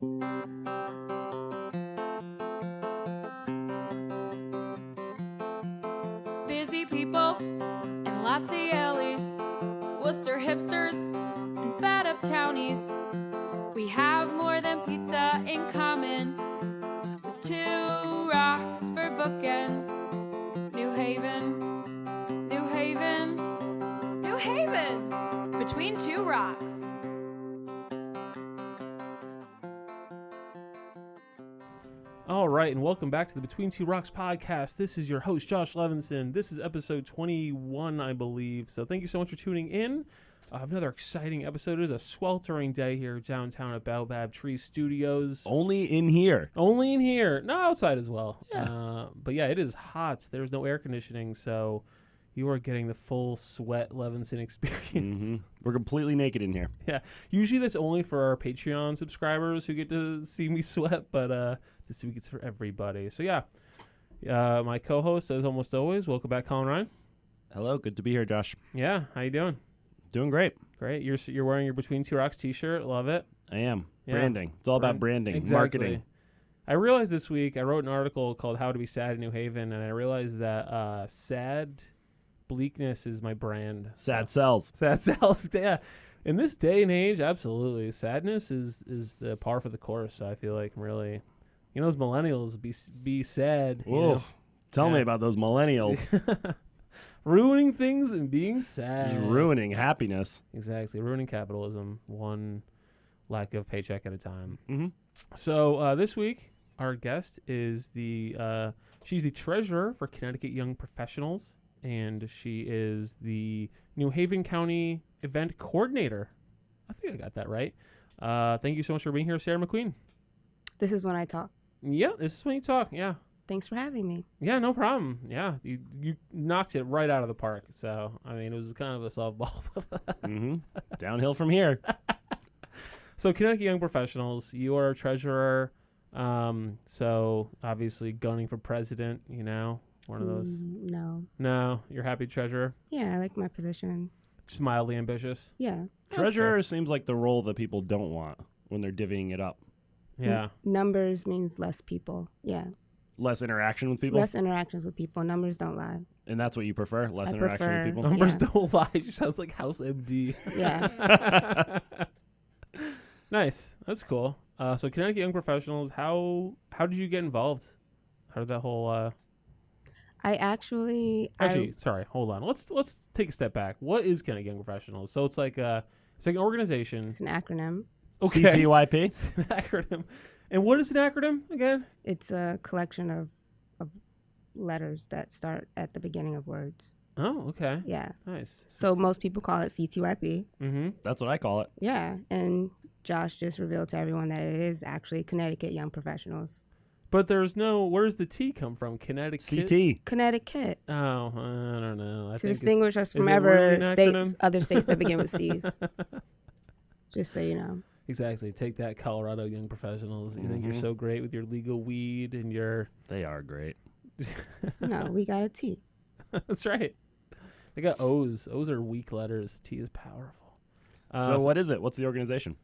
Busy people and lots of yellies, Worcester hipsters and fed up townies. We have more than pizza in common, with two rocks for bookends. New Haven, New Haven, New Haven, between two rocks. All right, and welcome back to the Between Two Rocks podcast. This is your host, Josh Levinson. This is episode 21, I believe. So thank you so much for tuning in. Another exciting episode. It is a sweltering day here downtown at Baobab Tree Studios. Only in here. Only in here. No, outside as well. Yeah. But yeah, it is hot. There's no air conditioning, so you are getting the full sweat Levinson experience. Mm-hmm. We're completely naked in here. Yeah. Usually that's only for our Patreon subscribers who get to see me sweat, but this week it's for everybody. So yeah, my co-host, as almost always, welcome back, Colin Ryan. Hello, good to be here, Josh. Yeah, how you doing? Doing great. Great. You're wearing your Between Two Rocks t-shirt. Love it. I am. Yeah. Branding. It's all about branding, Exactly. marketing. I realized this week, I wrote an article called How to Be Sad in New Haven, and I realized that sad bleakness is my brand. Sad sells. Sad sells. Yeah. In this day and age, absolutely. Sadness is the par for the course. So I feel like I'm really, those millennials be sad. Whoa. Tell me about those millennials. Ruining things and being sad. Just ruining happiness. Exactly. Ruining capitalism, one lack of paycheck at a time. Mm-hmm. So this week, our guest is she's the treasurer for Connecticut Young Professionals, and she is the New Haven County event coordinator. I think I got that right. Thank you so much for being here, Sarah McQueen. This is when I talk. Yeah, this is when you talk. Yeah. Thanks for having me. Yeah, no problem. Yeah, you knocked it right out of the park. So, I mean, it was kind of a softball. Mm-hmm. Downhill from here. So, Connecticut Young Professionals, you are a treasurer. So, obviously, gunning for president, one of those. No, you're happy treasurer? Yeah, I like my position. Just mildly ambitious? Yeah. Treasurer seems like the role that people don't want when they're divvying it up. Yeah. Numbers means less people. Yeah. Less interaction with people? Less interactions with people. Numbers don't lie. And that's what you prefer? Less I interaction prefer- with people? Numbers Yeah. don't lie. It just sounds like House MD. Yeah. Nice. That's cool. So Connecticut Young Professionals, how did you get involved? How did that whole sorry, hold on. Let's take a step back. What is Connecticut Young Professionals? So it's like an organization. It's an acronym. Okay. CTYP? It's an acronym. And what is an acronym again? It's a collection of letters that start at the beginning of words. Oh, okay. Yeah. Nice. So most people call it CTYP. Mm-hmm. That's what I call it. Yeah. And Josh just revealed to everyone that it is actually Connecticut Young Professionals. But where's the T come from? Connecticut? CT. Connecticut. Oh, I don't know. To distinguish us from is it really an other states that begin with C's. Just so you know. Exactly. Take that, Colorado Young Professionals. You think you're Mhm. so great with your legal weed and your... They are great. No, we got a T. That's right. They got O's. O's are weak letters. T is powerful. So what is it? What's the organization?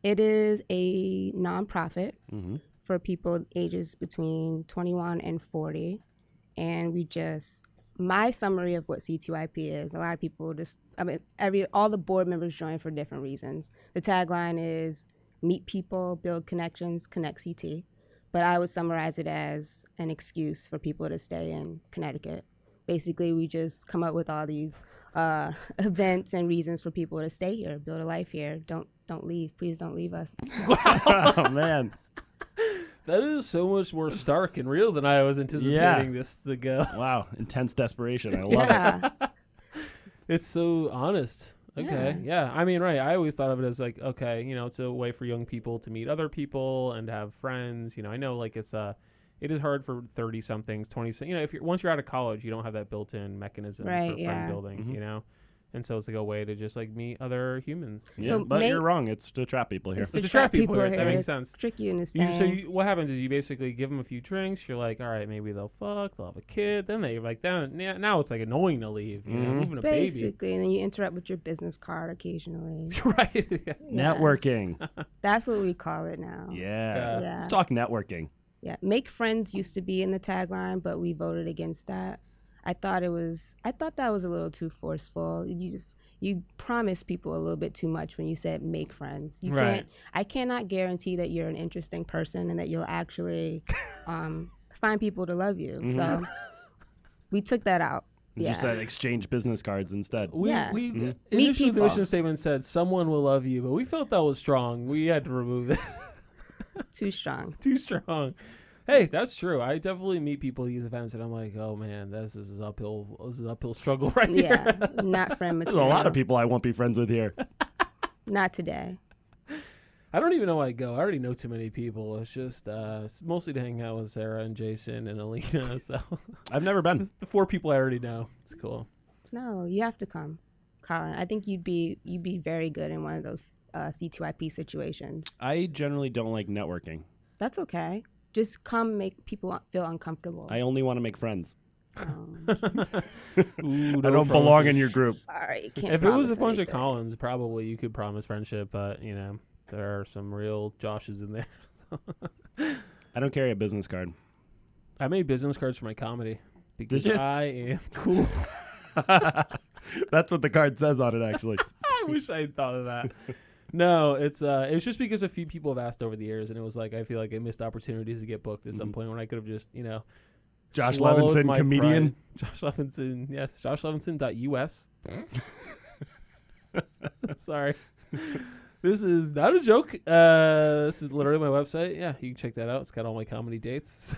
It is a nonprofit Mm-hmm. for people ages between 21 and 40. And my summary of what CTYP is, a lot of people all the board members join for different reasons. The tagline is meet people, build connections, connect CT. But I would summarize it as an excuse for people to stay in Connecticut. Basically, we just come up with all these events and reasons for people to stay here, build a life here. Don't leave. Please don't leave us. Oh, man. That is so much more stark and real than I was anticipating this to go. Wow. Intense desperation. I love it. It's so honest. Okay. Yeah. I mean, right. I always thought of it as like, okay, it's a way for young people to meet other people and have friends. I know like it is hard for 30 somethings, 20, once you're out of college, you don't have that built-in mechanism for friend building, Mm-hmm. And so it's like a way to just like meet other humans. Yeah, So but you're wrong. It's to trap people here. It's It's to trap people here. That here. makes sense. Trick you into So staying. what happens is you basically give them a few drinks. You're like, all right, maybe they'll fuck. They'll have a kid. Then they like now it's like annoying to leave. You know, moving a baby. Basically, and then you interrupt with your business card occasionally. Right. Yeah. Networking. That's what we call it now. Yeah. Yeah. Let's talk networking. Yeah. Make friends used to be in the tagline, but we voted against that. I thought that was a little too forceful. You promise people a little bit too much when you said make friends. You Right. can't. I cannot guarantee that you're an interesting person and that you'll actually find people to love you. So we took that out. You just said exchange business cards instead. We Meet initially the people. mission statement said someone will love you, but we felt that was strong. We had to remove it. Too strong. Too strong. Hey, that's true. I definitely meet people at these events, and I'm like, oh man, this is an uphill struggle right Yeah. here. Not friend There's material. a lot of people I won't be friends with here. Not today. I don't even know why I go. I already know too many people. It's just it's mostly to hang out with Sarah and Jason and Alina. So I've never been. the 4 people I already know. It's cool. No, you have to come, Colin. I think you'd be very good in one of those C2IP situations. I generally don't like networking. That's okay. Just come, make people feel uncomfortable. I only want to make friends. Um, Ooh, I don't belong in your group. sorry, can't If it was a promise bunch anything. of Collins, probably you could promise friendship, but you know there are some real Joshes in there. I don't carry a business card. I made business cards for my comedy because you? I am cool. That's what the card says on it, actually. I wish I had thought of that. No, it's just because a few people have asked over the years, and it was like I feel like I missed opportunities to get booked at some point when I could have just Josh swallowed Levinson, my comedian. pride. Josh Levinson, yes, joshlevinson.us. Sorry. This is not a joke. This is literally my website. Yeah, you can check that out. It's got all my comedy dates.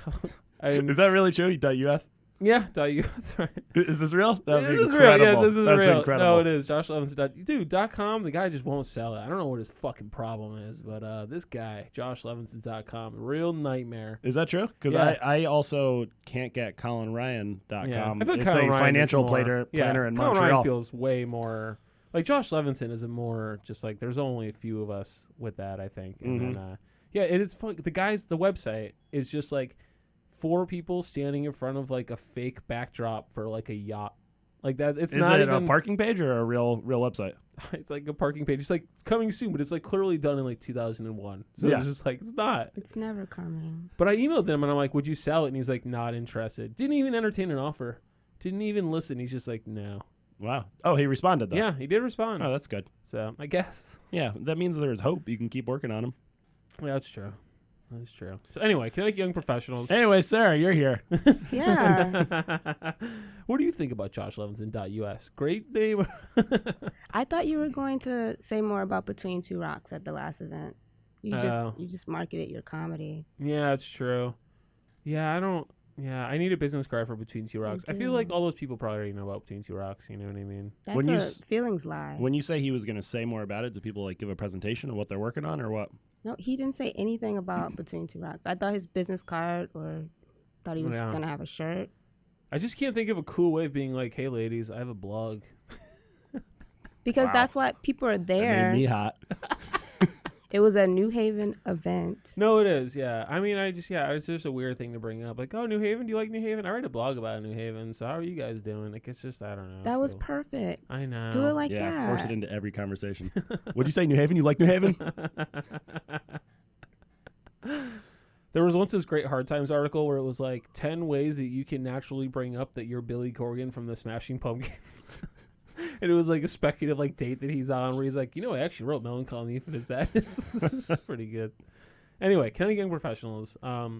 So Is that really true? .us? yeah, .us, right. Is this real? That would This be is real. Yes, incredible. this is That's real. incredible. No, it is. Josh Levinson. Dude, .com, the guy just won't sell it. I don't know what his fucking problem is, but this guy, joshlevinson.com, real nightmare. Is that true? Because Yeah. I also can't get ColinRyan.com. Yeah. I feel It's Colin a Ryan financial is more, planner in Colin Montreal. Ryan feels way more like Josh Levinson is a more just like there's only a few of us with that, I think. And then it's fun. The website is just like 4 people standing in front of like a fake backdrop for like a yacht. Like that it's Is not it even a parking page or a real website? it's like a parking page. It's like coming soon, but it's like clearly done in like 2001. So Yeah. it's just like it's not. It's never coming. But I emailed him and I'm like, "Would you sell it?" And he's like, "Not interested." Didn't even entertain an offer. Didn't even listen. He's just like, "No." Wow. Oh, he responded though. Yeah, he did respond. Oh, that's good. So I guess. Yeah, that means there's hope. You can keep working on them. Yeah, that's true. That's true. So anyway, Connecticut Young Professionals. Anyway, Sarah, you're here. Yeah. What do you think about joshlevinson.us? Great name. I thought you were going to say more about Between Two Rocks at the last event. You just marketed your comedy. Yeah, it's true. Yeah, I need a business card for Between Two Rocks. I feel like all those people probably already know about Between Two Rocks. You know what I mean? That's When you a feelings lie. When you say he was going to say more about it, do people like give a presentation of what they're working on or what? No, he didn't say anything about Between Two Rocks. I thought his business card or thought he was Yeah. going to have a shirt. I just can't think of a cool way of being like, "Hey, ladies, I have a blog." Because Wow. that's why people are That there. made me hot. It was a New Haven event. No, it is. Yeah. I mean, it's just a weird thing to bring up. Like, oh, New Haven. Do you like New Haven? I write a blog about New Haven. So how are you guys doing? Like, it's just, I don't know. That was Cool. perfect. I know. Do it like Yeah, that. force it into every conversation. What'd you say, New Haven? You like New Haven? There was once this great Hard Times article where it was like 10 ways that you can naturally bring up that you're Billy Corgan from the Smashing Pumpkins. And it was like a speculative like date that he's on where he's like, I actually wrote Melancholy Infinite Sadness. This is pretty good. Anyway, Connecticut Young Professionals. So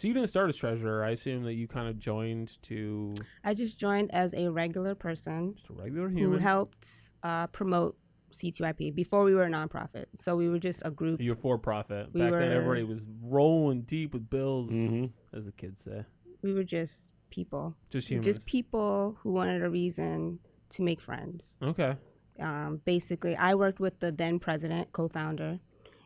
you didn't start as treasurer. I assume that you kind of joined to I just joined as a regular person just a regular who human. helped promote CTYP before we were a nonprofit. So we were just a group. You're for profit. We Back were- then, everybody was rolling deep with bills, Mm-hmm. as the kids say. We were just people. Just humans. Just people who wanted a reason to make friends. Okay. Basically, I worked with the then president, co-founder,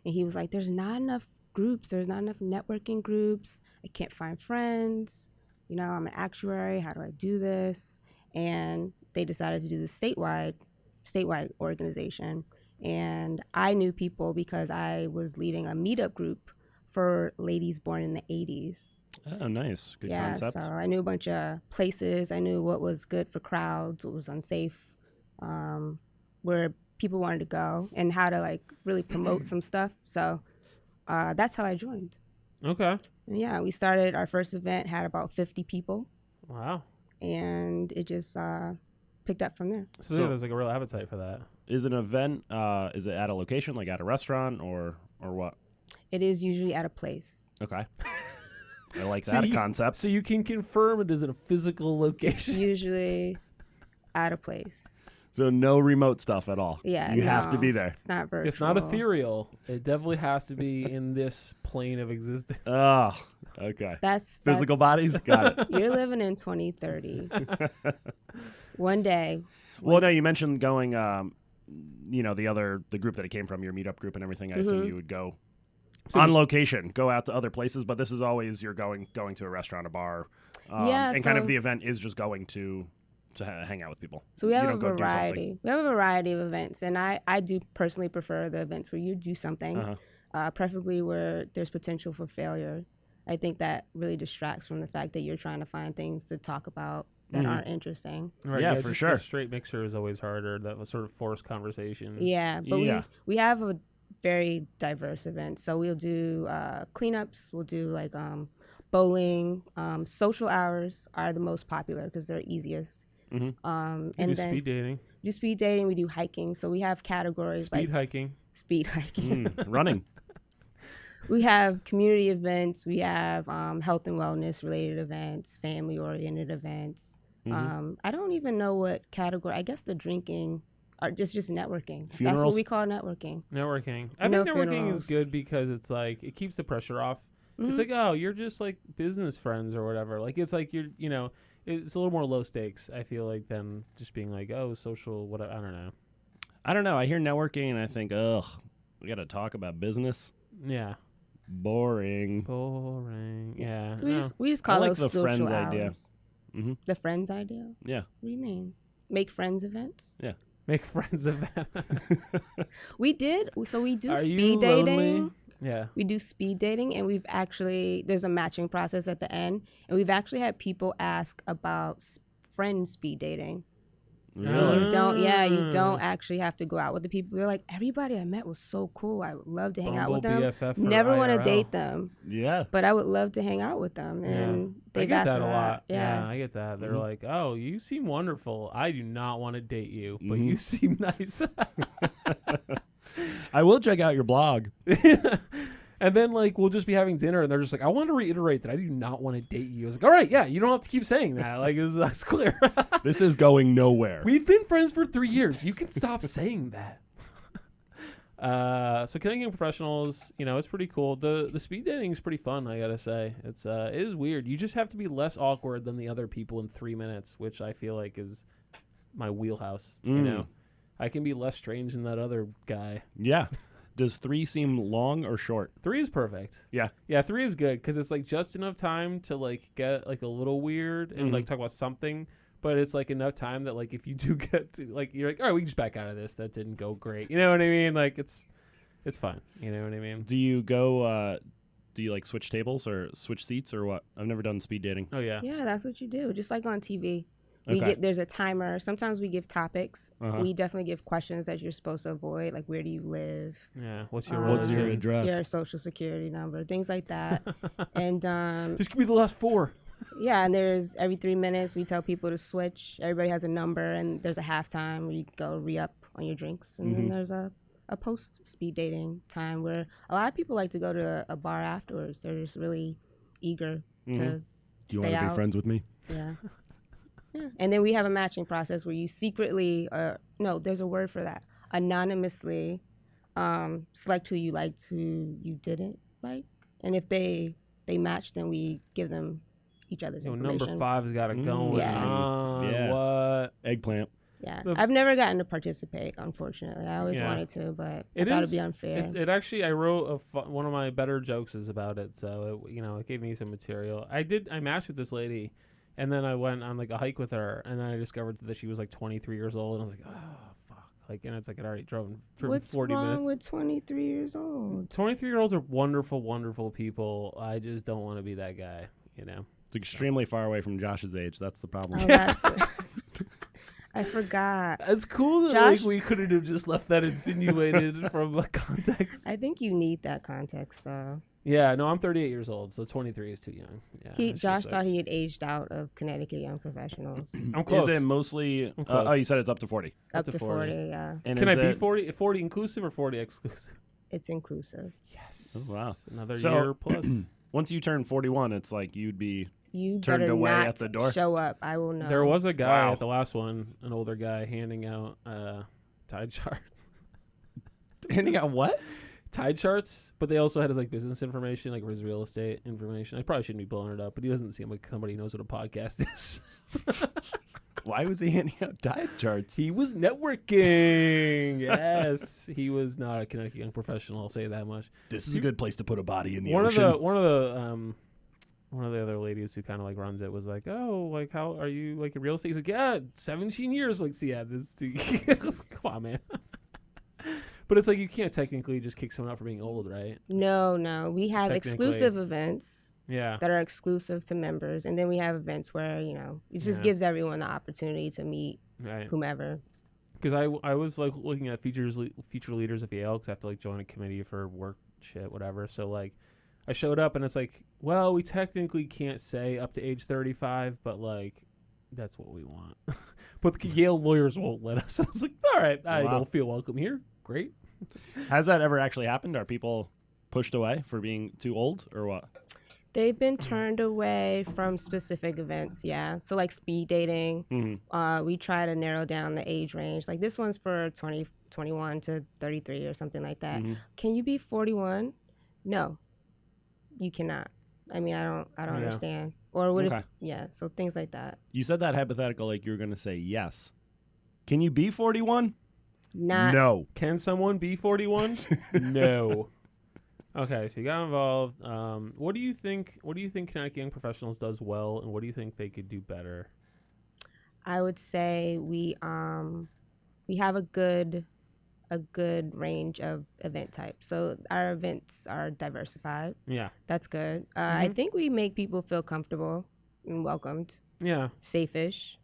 and he was like, there's not enough groups. There's not enough networking groups. I can't find friends. I'm an actuary. How do I do this? And they decided to do this statewide statewide organization. And I knew people because I was leading a meetup group for ladies born in the 80s. Oh, nice. Good Yeah, concept. so I knew a bunch of places. I knew what was good for crowds, what was unsafe, where people wanted to go, and how to like really promote some stuff. So that's how I joined. Okay. And yeah, we started our first event, had about 50 people, Wow. and it just picked up from there. So yeah, there's like a real appetite for that. Is an event, is it at a location, like at a restaurant or what? It is usually at a place. Okay. I like So that you- concept. So you can confirm it is in a physical location. Usually at a place. So no remote stuff at all. Yeah, You have to no, be there. It's not virtual. It's not ethereal. It definitely has to be in this plane of existence. Oh, okay. That's Physical bodies? Got it. You're living in 2030. One day. Well, no, you mentioned going, the group that it came from, your meetup group and everything. I assume you would go on location, go out to other places, but this is always you're going to a restaurant, a bar, and kind of the event is just going to hang out with people. So we have You a don't go do variety. We have a variety of events, and I do personally prefer the events where you do something, preferably where there's potential for failure. I think that really distracts from the fact that you're trying to find things to talk about that aren't interesting. Right, Yeah, for just sure. A straight mixer is always harder. That was sort of forced conversation. Yeah, but Yeah. we have a very diverse event. So we'll do cleanups. We'll do like bowling. Social hours are the most popular because they're easiest. You And do then speed dating. do speed dating. We do hiking. So we have categories Speed like hiking. speed hiking. Running. We have community events. We have health and wellness related events, family oriented events. I don't even know what category. I guess the drinking are just networking. That's what Funerals? we call networking. Networking. I No think networking funerals. is good because it's like it keeps the pressure off. It's like, oh, you're just like business friends or whatever. Like it's like it's a little more low stakes, I feel like, than just being like, oh, social, whatever. I don't know. I don't know. I hear networking and I think, ugh, we got to talk about business. Yeah. Boring. Boring. Yeah. So no. we just I call like those the social friends hours. idea. Mhm. The friends idea? Yeah. What do you mean? Make friends events? Yeah. Make friends event. We do Are speed you dating. lonely? Yeah. We do speed dating, and there's a matching process at the end, and we've actually had people ask about friend speed dating. Really? You don't actually have to go out with the people. They're like, everybody I met was so cool. I would love to hang out with Bumble them. BFF for Never want to IRL. date them, Yeah. but I would love to hang out with them. And I they've get asked that for a lot. that. Yeah, I get that. They're like, "Oh, you seem wonderful. I do not want to date you, but you seem nice." I will check out your blog. And then like we'll just be having dinner, and they're just like, "I want to reiterate that I do not want to date you." I was like, "All right, yeah, you don't have to keep saying that. Like, that's clear. This is going nowhere. We've been friends for 3 years. You can stop saying that." So Connecting Young Professionals, it's pretty cool. The speed dating is pretty fun, I gotta say. It is weird. You just have to be less awkward than the other people in 3 minutes, which I feel like is my wheelhouse. I can be less strange than that other guy. Yeah. Does 3 seem long or short? 3 is perfect. Yeah. Yeah, 3 is good because it's like just enough time to like get like a little weird and like talk about something, but it's like enough time that like if you do get to like you're like, all right, we can just back out of this. That didn't go great. You know what I mean? Like it's fun. You know what I mean? Do you go? Do you like switch tables or switch seats or what? I've never done speed dating. Oh yeah. Yeah, that's what you do. Just like on TV. Okay. There's a timer. Sometimes we give topics. Uh-huh. We definitely give questions that you're supposed to avoid, like where do you live, Yeah. What's your What's your religion? address? your social security number, things like that. And Just give me the last 4. yeah, and there's every 3 minutes we tell people to switch. Everybody has a number, and there's a halftime where you go re-up on your drinks. And then there's a post-speed dating time where a lot of people like to go to a bar afterwards. They're just really eager to Do you stay want to out. be friends with me? Yeah. Yeah. And then we have a matching process where you secretly, there's a word for that, anonymously select who you liked, who you didn't like. And if they match, then we give them each other's So information. number 5's got it going Yeah. on. Yeah. What? Eggplant. Yeah. The- I've never gotten to participate, unfortunately. I always Yeah. wanted to, but It I thought is- it'd be unfair. It actually, I wrote one of my better jokes is about it, so it gave me some material. I matched with this lady, and then I went on like a hike with her, and then I discovered that she was like 23 years old, and I was like, oh fuck. Like, and it's like I already driven What's 40 wrong minutes. with 23 years old? 23-year-olds are wonderful, wonderful people. I just don't want to be that guy, you know. It's extremely far away from Josh's age. That's the problem. Oh, that's I forgot. It's cool that Josh- like we couldn't have just left that insinuated from a context. I think you need that context, though. Yeah, no, I'm 38 years old, so 23 is too young. Yeah, it's Josh just, like, thought he had aged out of Connecticut Young Professionals. I'm close. Is it mostly? I'm close. Oh, you said it's up to 40. Up to 40, yeah. And Can is I be it- 40 inclusive or 40 exclusive? It's inclusive. Yes. Oh, wow. Another So- year plus. Once you turn 41, it's like you'd be. You Turned better away not at the door? show up. I will know. There was a guy Wow. at the last one, an older guy, handing out tide charts. Handing out what? Tide charts, but they also had his like business information, like his real estate information. I probably shouldn't be blowing it up, but he doesn't seem like somebody who knows what a podcast is. Why was he handing out diet charts? He was networking. Yes, he was not a Connecticut Young Professional. I'll say that much. This is a good place to put a body in the One ocean. of the other ladies who kind of like runs it was like, "Oh, like how are you like in real estate?" He's like, "Yeah, 17 years." Like, so yeah, this. Come on, man. But it's like you can't technically just kick someone out for being old, right? No. We have Technically. exclusive events Yeah. that are exclusive to members, and then we have events where it just Yeah. gives everyone the opportunity to meet Right. whomever. Because I was like looking at future leaders of Yale because I have to like join a committee for work shit, whatever. So like I showed up and it's like, well, we technically can't say up to age 35, but like that's what we want. But the Yale lawyers won't let us. I was like, all right, I Wow. don't feel welcome here. Great. Has that ever actually happened? Are people pushed away for being too old or what? They've been turned away from specific events, yeah. So like speed dating, Mm-hmm. we try to narrow down the age range. Like this one's for 21 to 33 or something like that. Mhm. Can you be 41? No, you cannot. I mean, I don't Yeah. understand. Or what Okay. if, yeah, so things like that. You said that hypothetical like you were going to say yes. Can you be 41? Not, No. Can someone be 41? No. Okay, so you got involved. What do you think Connecticut Young Professionals does well, and what do you think they could do better? I would say we have a good range of event types. So our events are diversified. Yeah. That's good. I think we make people feel comfortable and welcomed, Yeah. safe-ish.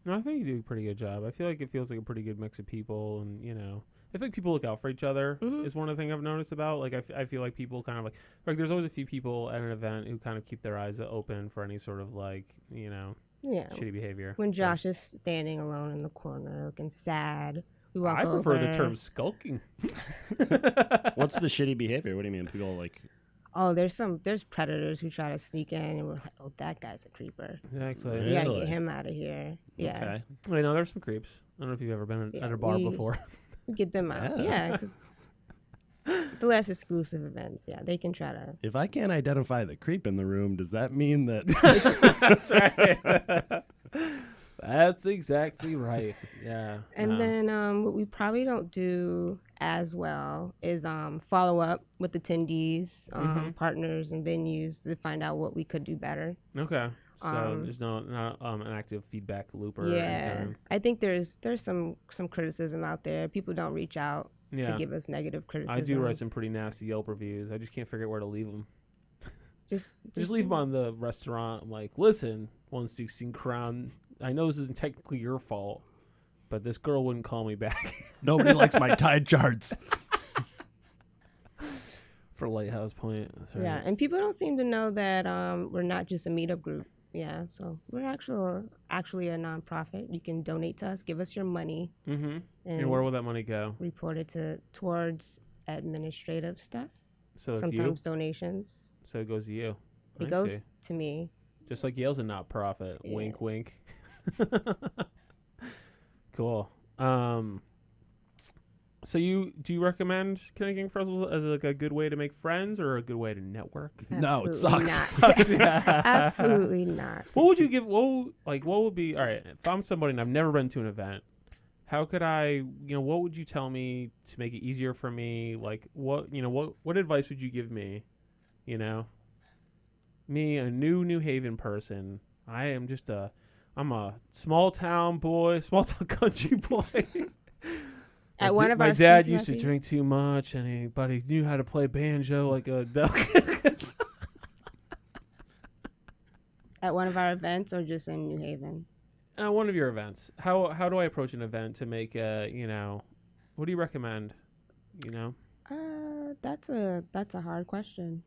No, I think you do a pretty good job. I feel like it feels like a pretty good mix of people, and I think people look out for each other is one of the things I've noticed about. Like, I feel like people kind of like there's always a few people at an event who kind of keep their eyes open for any sort of like, Yeah. shitty behavior. When So, Josh is standing alone in the corner looking sad, we walk I prefer over. the term skulking. What's the shitty behavior? What do you mean? People like. Oh, there's predators who try to sneak in, and we're like, oh, that guy's a creeper. Exactly. We gotta Really? get him out of here. Yeah. Okay. I know there's some creeps. I don't know if you've ever been Yeah, at a bar we- before. We get them out. Yeah. Yeah, because the less exclusive events, yeah, they can try to. If I can't identify the creep in the room, does that mean that. That's right. That's exactly right. Yeah. And no. then what we probably don't do as well is follow up with attendees, partners, and venues to find out what we could do better. Okay. So there's not an active feedback loop or Yeah, anything. I think there's some criticism out there. People don't reach out Yeah. to give us negative criticism. I do write some pretty nasty Yelp reviews. I just can't figure out where to leave them. Just Just leave them on the restaurant. I'm like, listen, 116 Crown, I know this isn't technically your fault, but this girl wouldn't call me back. Nobody likes my tide charts. For Lighthouse Point. That's right. Yeah, and people don't seem to know that we're not just a meetup group. Yeah, so we're actually a nonprofit. You can donate to us, give us your money, Mm-hmm. And where will that money go? report it towards administrative stuff. So it's Sometimes donations. you? So it goes to you. It I goes see. to me. Just like Yale's a not-profit. Yeah. Wink, wink. Cool. So do you recommend Connecticut Young Professionals as like a good way to make friends or a good way to network? No, it Absolutely sucks. not. Absolutely not. What would you give? What would be? All right, if I'm somebody and I've never been to an event, how could I? What would you tell me to make it easier for me? Like what advice would you give me? Me, a New Haven person. I'm a small town boy, small town country boy. At one of my our dad used to CTYP drink too much, but he knew how to play banjo like a duck. At one of our events, or just in New Haven? One of your events. How do I approach an event to make what do you recommend? That's a hard question.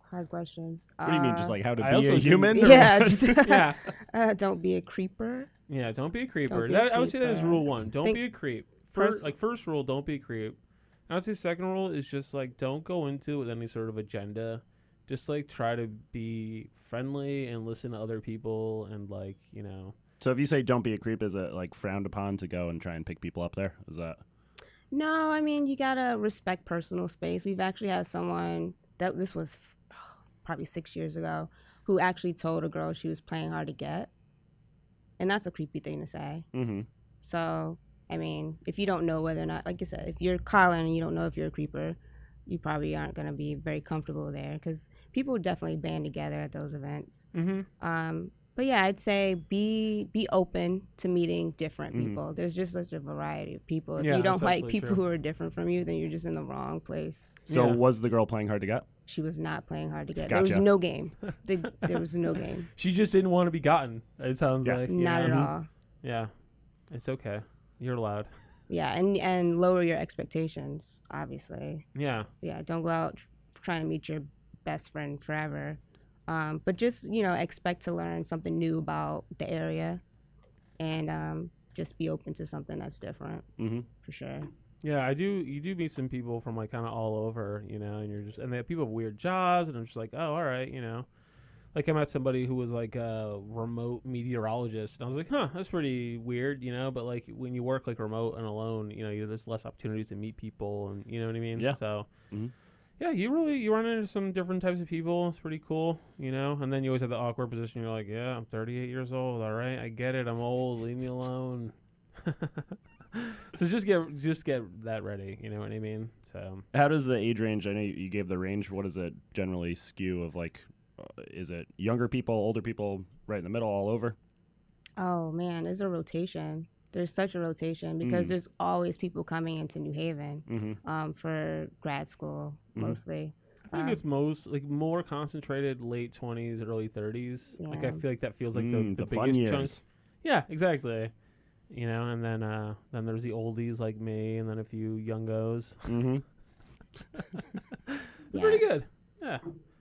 Hard question. What do you mean? Just like how to I be also a human? or Yeah. what? Yeah. Don't be a creeper. Yeah, don't be a creeper. Don't be a I would say that is creeper. rule 1. Don't Think- be a creep. First- First rule, don't be a creep. I would say second rule is just like don't go into it with any sort of agenda. Just like try to be friendly and listen to other people and So if you say don't be a creep, is it like frowned upon to go and try and pick people up there? Is that? No, I mean, you gotta respect personal space. We've actually had someone this was probably 6 years ago, who actually told a girl she was playing hard to get, and that's a creepy thing to say. Mm-hmm. So, I mean, if you don't know whether or not, like I said, if you're calling and you don't know if you're a creeper, you probably aren't gonna be very comfortable there, because people definitely band together at those events. Mm-hmm. But yeah, I'd say be open to meeting different Mhm. people. There's just such a variety of people. If Yeah, you don't that's like absolutely people true. who are different from you, then you're just in the wrong place. So Yeah. was the girl playing hard to get? She was not playing hard to get. There was Gotcha. no game. There was no game. She just didn't want to be gotten. It sounds Yeah. like Not at Mhm. all. Yeah, it's okay. You're allowed. Yeah, and lower your expectations, obviously. Yeah. Yeah, don't go out trying to meet your best friend forever. But just, expect to learn something new about the area, and just be open to something that's different, Mm-hmm. for sure. Yeah, you do meet some people from like kind of all over, and you're just, and they have people with weird jobs, and I'm just like, oh, all right, Like I met somebody who was like a remote meteorologist, and I was like, huh, that's pretty weird, but like when you work like remote and alone, there's less opportunities to meet people, and you know what I mean? Yeah. So, Mhm. yeah, you run into some different types of people. It's pretty cool, and then you always have the awkward position. You're like, yeah, I'm 38 years old. All right, I get it. I'm old. Leave me alone. So just get that ready. You know what I mean? So How does the age range? I know you gave the range. What does it generally skew of like? Is it younger people, older people, right in the middle, all over? Oh, man, there's a rotation. There's such a rotation because there's always people coming into New Haven Mm-hmm. for grad school, mostly. I think it's more concentrated late 20s, early 30s. Like I Yeah. feel like that feels like the the fun biggest years. chunk. Yeah, exactly. And then there's the oldies like me, and then a few youngos. Mm-hmm. It's pretty good. Yeah.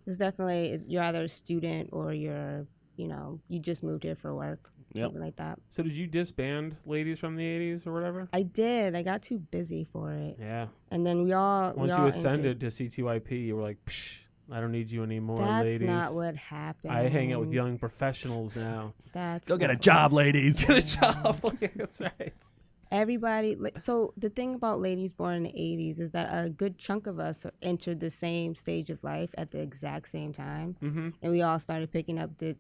It's definitely, you're either a student or you're, you just moved here for work, Yep. something like that. So did you disband ladies from the 80s or whatever? I did. I got too busy for it. Yeah. And then we all Once we you all ascended to CTYP, you were like, psh, I don't need you anymore, That's ladies. not what happened. I hang out with young professionals now. That's Go get a not- job, ladies. Get a job. That's right. Everybody. So the thing about ladies born in the 80s is that a good chunk of us entered the same stage of life at the exact same time, Mm-hmm. and we all started picking up the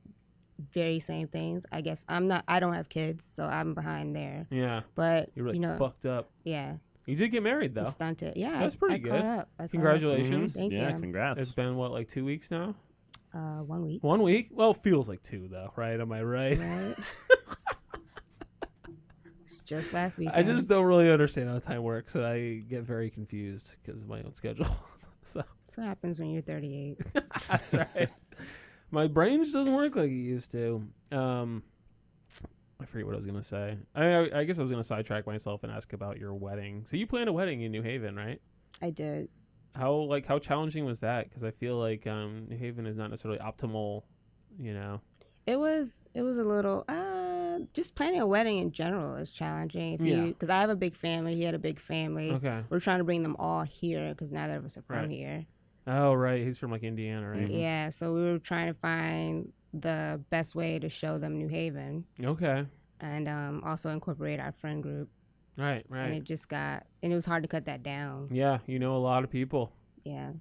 very same things. I guess I don't have kids, so I'm behind there. Yeah. But You were like fucked up. yeah, You did get married though. I'm stunted. Yeah, So that's pretty I good. Caught up. I caught up. Congratulations. Thank Yeah, you. congrats. It's been what, like 2 weeks now? 1 week. 1 week? Well, feels like 2 though, right? Am I right? Right. It's just last week. I just don't really understand how time works, and I get very confused because of my own schedule. So That's what happens when you're 38. that's right. My brain just doesn't work like it used to. I forget what I was gonna say. I guess I was gonna sidetrack myself and ask about your wedding. So you planned a wedding in New Haven, right? I did. How challenging was that? Because I feel like New Haven is not necessarily optimal. It was a little. Just planning a wedding in general is challenging. Yeah. Because I have a big family. He had a big family. Okay. We're trying to bring them all here because neither of us are from Right. here. Oh, right. He's from like Indiana, right? Mhm. Yeah, so we were trying to find the best way to show them New Haven Okay. and also incorporate our friend group. Right. And it was hard to cut that down. Yeah, a lot of people. Yeah.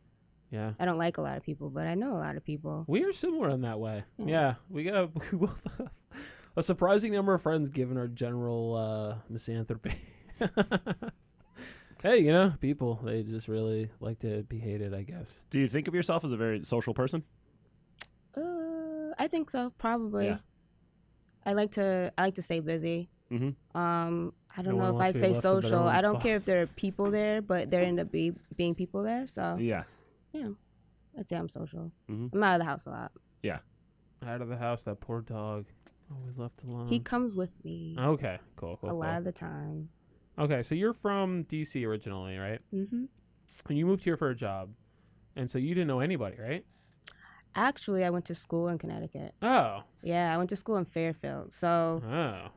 Yeah. I don't like a lot of people, but I know a lot of people. We are similar in that way. Yeah. Yeah. We both have a surprising number of friends given our general misanthropy. Hey, people, they just really like to be hated, I guess. Do you think of yourself as a very social person? I think so, probably. Yeah. I like to stay busy. Mm-hmm. I don't No one know if wants I'd to be say left to their social. own I don't care thoughts. if there are people there, but there end up being people there. So Yeah. yeah, I'd say I'm social. Mm-hmm. I'm out of the house a lot. Out of the house, that poor dog. Always left alone. He comes with me Okay, cool. a lot of the time. Okay, so you're from DC originally, right? Mm-hmm. And you moved here for a job. And so you didn't know anybody, right? Actually, I went to school in Connecticut. Oh. Yeah, I went to school in Fairfield. So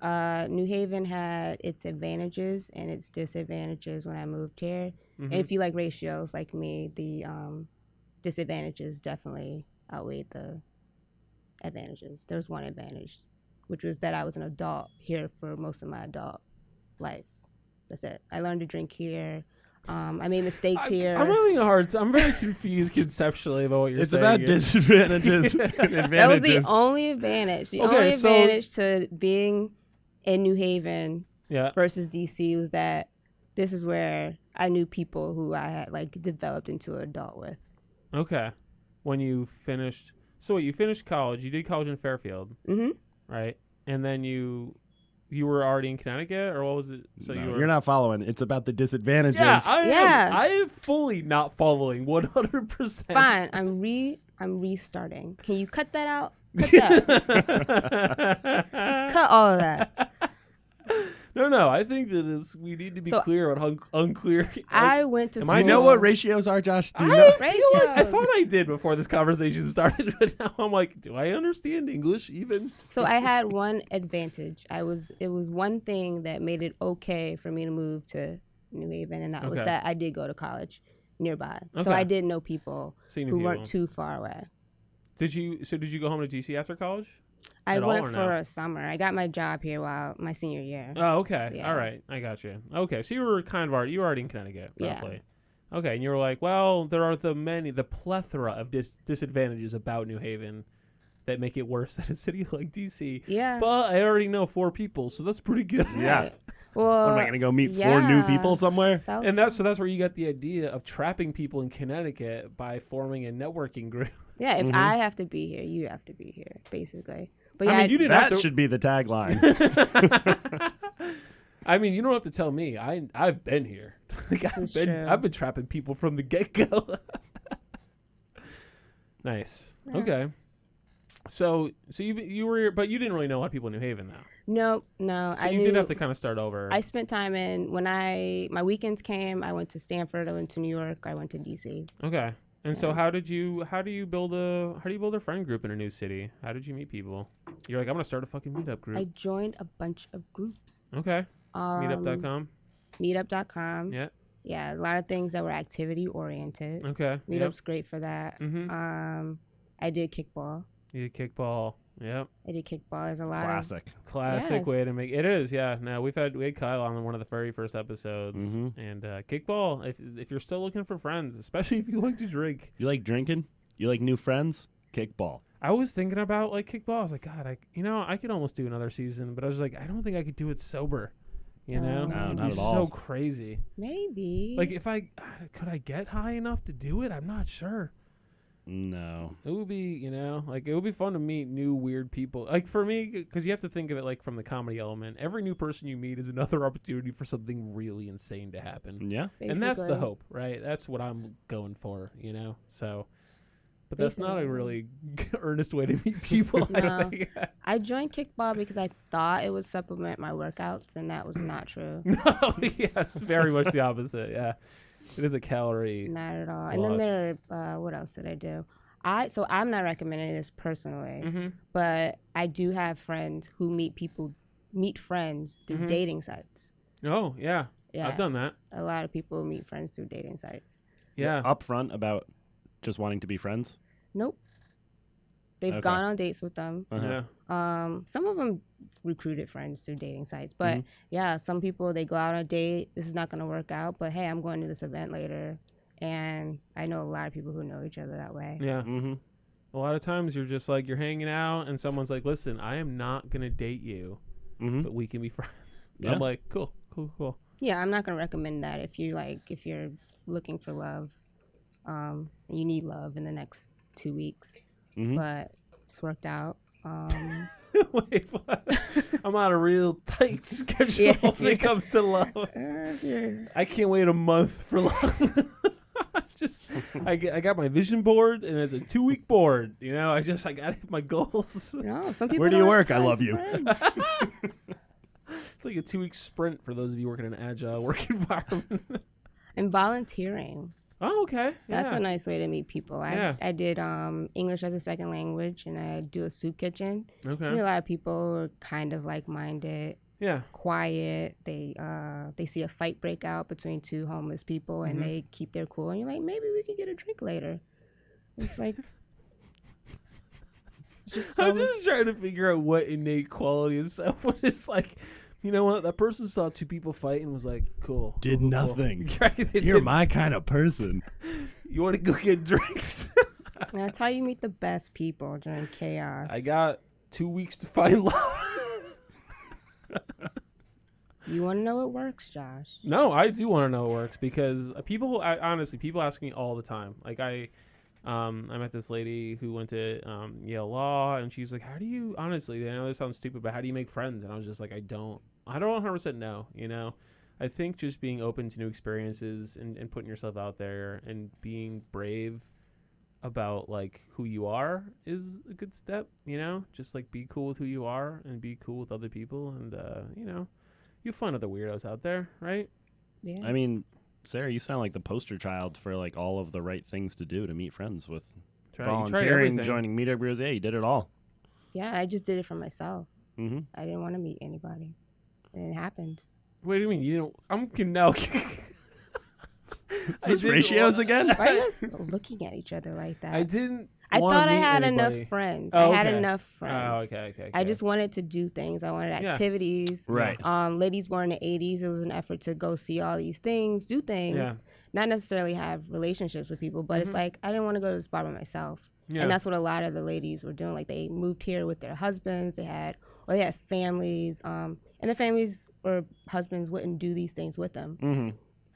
Oh. New Haven had its advantages and its disadvantages when I moved here. Mhm. And if you like ratios like me, the disadvantages definitely outweighed the advantages. There's one advantage, which was that I was an adult here for most of my adult life. That's it. I learned to drink here. I made mistakes here. I'm having a hard time. I'm very confused conceptually about what you're It's saying. about here. disadvantages and advantages. That was the only advantage. The Okay, only so- advantage to being in New Haven Yeah. versus DC was that this is where I knew people who I had like developed into an adult with. Okay. When you finished, so wait, you finished college. You did college in Fairfield, Mm-hmm. right? And then you were already in Connecticut, or what was it? So No, you were. you're not following. It's about the disadvantages. Yeah, I am. Yeah. I am fully not following 100%. Fine, I'm restarting. Can you cut that out? Cut that. Just cut all of that. No. I think that we need to be So, clear on unclear. I went to Am school. I You know just- what ratios are, Josh? Do you know? I feel like I Ratios. thought I did before this conversation started, but now I'm like, do I understand English even? So I had one advantage. It was one thing that made it okay for me to move to New Haven, and that was Okay. that I did go to college nearby. So Okay. I did know people So you knew who people. weren't too far away. Did you go home to DC after college? I At all, went or for no? a summer. I got my job here while my senior year. Oh, okay. Yeah. All right. I got you. Okay. So you were already in Connecticut, Yeah. roughly. Okay. And you were like, well, there are the plethora of disadvantages about New Haven that make it worse than a city like DC. Yeah. But I already know 4 people, so that's pretty good. Yeah. Right. Well, What am I going to go meet 4 new yeah. people somewhere? that was- And that's where you got the idea of trapping people in Connecticut by forming a networking group. yeah. If Mhm. I have to be here, you have to be here, basically. But yeah, I mean, you didn't That have to. should be the tagline. I mean, you don't have to tell me. I've been here. Like, is true. I've been trapping people from the get go. Nice. Yeah. Okay. So you were, but you didn't really know a lot of people in New Haven though. no. So I you knew, did have to kind of start over. I spent time when my weekends came. I went to Stanford. I went to New York. I went to DC. Okay. And so Yeah. how do you build a friend group in a new city? How did you meet people? You're like, I'm gonna start a fucking meetup group. I joined a bunch of groups. Okay. Um, Meetup.com. Meetup.com. Yeah. Yeah, a lot of things that were activity oriented. Okay. Meetup's great for that. Mm-hmm. I did kickball. You did kickball. Yep. I did kickball. There's a lot Classic. Classic way to Yes. make it is. Yeah. No, we had Kyle on one of the very first episodes, Mhm. and kickball. If you're still looking for friends, especially if you like to drink. You like drinking? You like new friends? Kickball. I was thinking about like kickball. I was like, God, I could almost do another season, but I was like, I don't think I could do it sober. You know, No, It'd not be at so all. crazy. Maybe. Like if could I get high enough to do it? I'm not sure. No. It would be, it would be fun to meet new weird people. Like for me, because you have to think of it like from the comedy element. Every new person you meet is another opportunity for something really insane to happen. Yeah. And that's the Basically. hope, right? That's what I'm going for, So, but that's not a Basically. really earnest way to meet people. I don't No. think. I joined kickball because I thought it would supplement my workouts, and that was not true. No, yes, very much the opposite. Yeah, it is a calorie. Not at all. And then there, what else did I do? So I'm not recommending this personally, Mm-hmm. but I do have friends who meet friends through Mhm. dating sites. Oh yeah, Yeah, I've done that. a lot of people meet friends through dating sites. Yeah. Upfront about just wanting to be friends. Nope. They've Okay. gone on dates with them. Uh-huh. Yeah. Some of them recruited friends through dating sites, but Mhm. yeah, some people they go out on a date. This is not going to work out, but hey, I'm going to this event later, and I know a lot of people who know each other that way. Yeah. Mm-hmm. A lot of times you're just like you're hanging out and someone's like, "Listen, I am not gonna date you, Mm-hmm. but we can be friends." Yeah. I'm like, "Cool. Yeah, I'm not going to recommend that if you're looking for love, you need love in the next 2 weeks, Mm-hmm. but it's worked out. Wait, what? I'm on a real tight schedule when it comes to love. I can't wait a month for love. I got my vision board, and it's a 2-week board. You know, I got to hit my goals. No, some people. Where do you work? I love you. It's like a 2-week sprint for those of you working in an agile work environment. And volunteering. Oh, okay. That's yeah. a nice way to meet people. I did English as a second language, and I do a soup kitchen. Okay. A lot of people are kind of like-minded. Yeah. Quiet. They see a fight break out between two homeless people, and they keep their cool. And you're like, maybe we can get a drink later. It's like. I'm just trying to figure out what innate quality is. What is like, you know what? That person saw two people fight and was like, cool. Did cool, nothing. Cool. You're my kind of person. You want to go get drinks? That's how you meet the best people during chaos. I got 2 weeks to find love. You want to know what works, Josh? No, I do want to know what works because people ask me all the time. Like I met this lady who went to Yale Law, and she's like, how do you, honestly, I know this sounds stupid, but how do you make friends? And I was just like, I don't 100% know, you know? I think just being open to new experiences and putting yourself out there and being brave about, like, who you are is a good step, you know? Just, like, be cool with who you are and be cool with other people, and, you know, you'll find other weirdos out there, right? Yeah. I mean, Sarah, you sound like the poster child for like all of the right things to do to meet friends with volunteering, joining meetup groups. Yeah, you did it all. Yeah, I just did it for myself. Mm-hmm. I didn't want to meet anybody, and it happened. What do you mean? You didn't? I'm now. These ratios again? Why are you guys looking at each other like that? I didn't. I thought I had anybody. enough friends. Oh, I had okay. enough friends. Oh, okay. I just wanted to do things. I wanted activities. Right. Ladies born in the 80s, it was an effort to go see all these things, do things, not necessarily have relationships with people, but it's like I didn't want to go to the spot by myself. Yeah. And that's what a lot of the ladies were doing. Like they moved here with their husbands, they had families, and their families or husbands wouldn't do these things with them. Mm-hmm.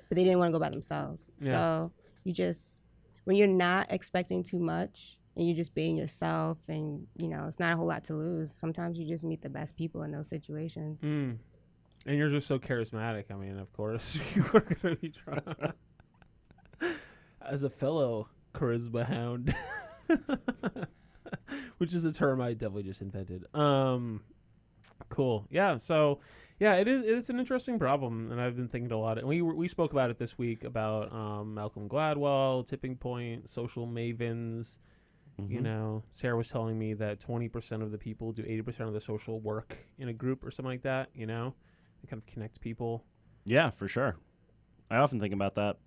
But they didn't want to go by themselves. Yeah. So you just, when you're not expecting too much and you're just being yourself and, you know, it's not a whole lot to lose, sometimes you just meet the best people in those situations. Mm. And you're just so charismatic. I mean, of course, you are going to be trying. As a fellow charisma hound, which is a term I definitely just invented. Cool. Yeah. So, yeah, it's an interesting problem, and I've been thinking a lot. And we spoke about it this week about Malcolm Gladwell, tipping point, social mavens. Mm-hmm. You know, Sarah was telling me that 20% of the people do 80% of the social work in a group or something like that. You know, it kind of connects people. Yeah, for sure. I often think about that.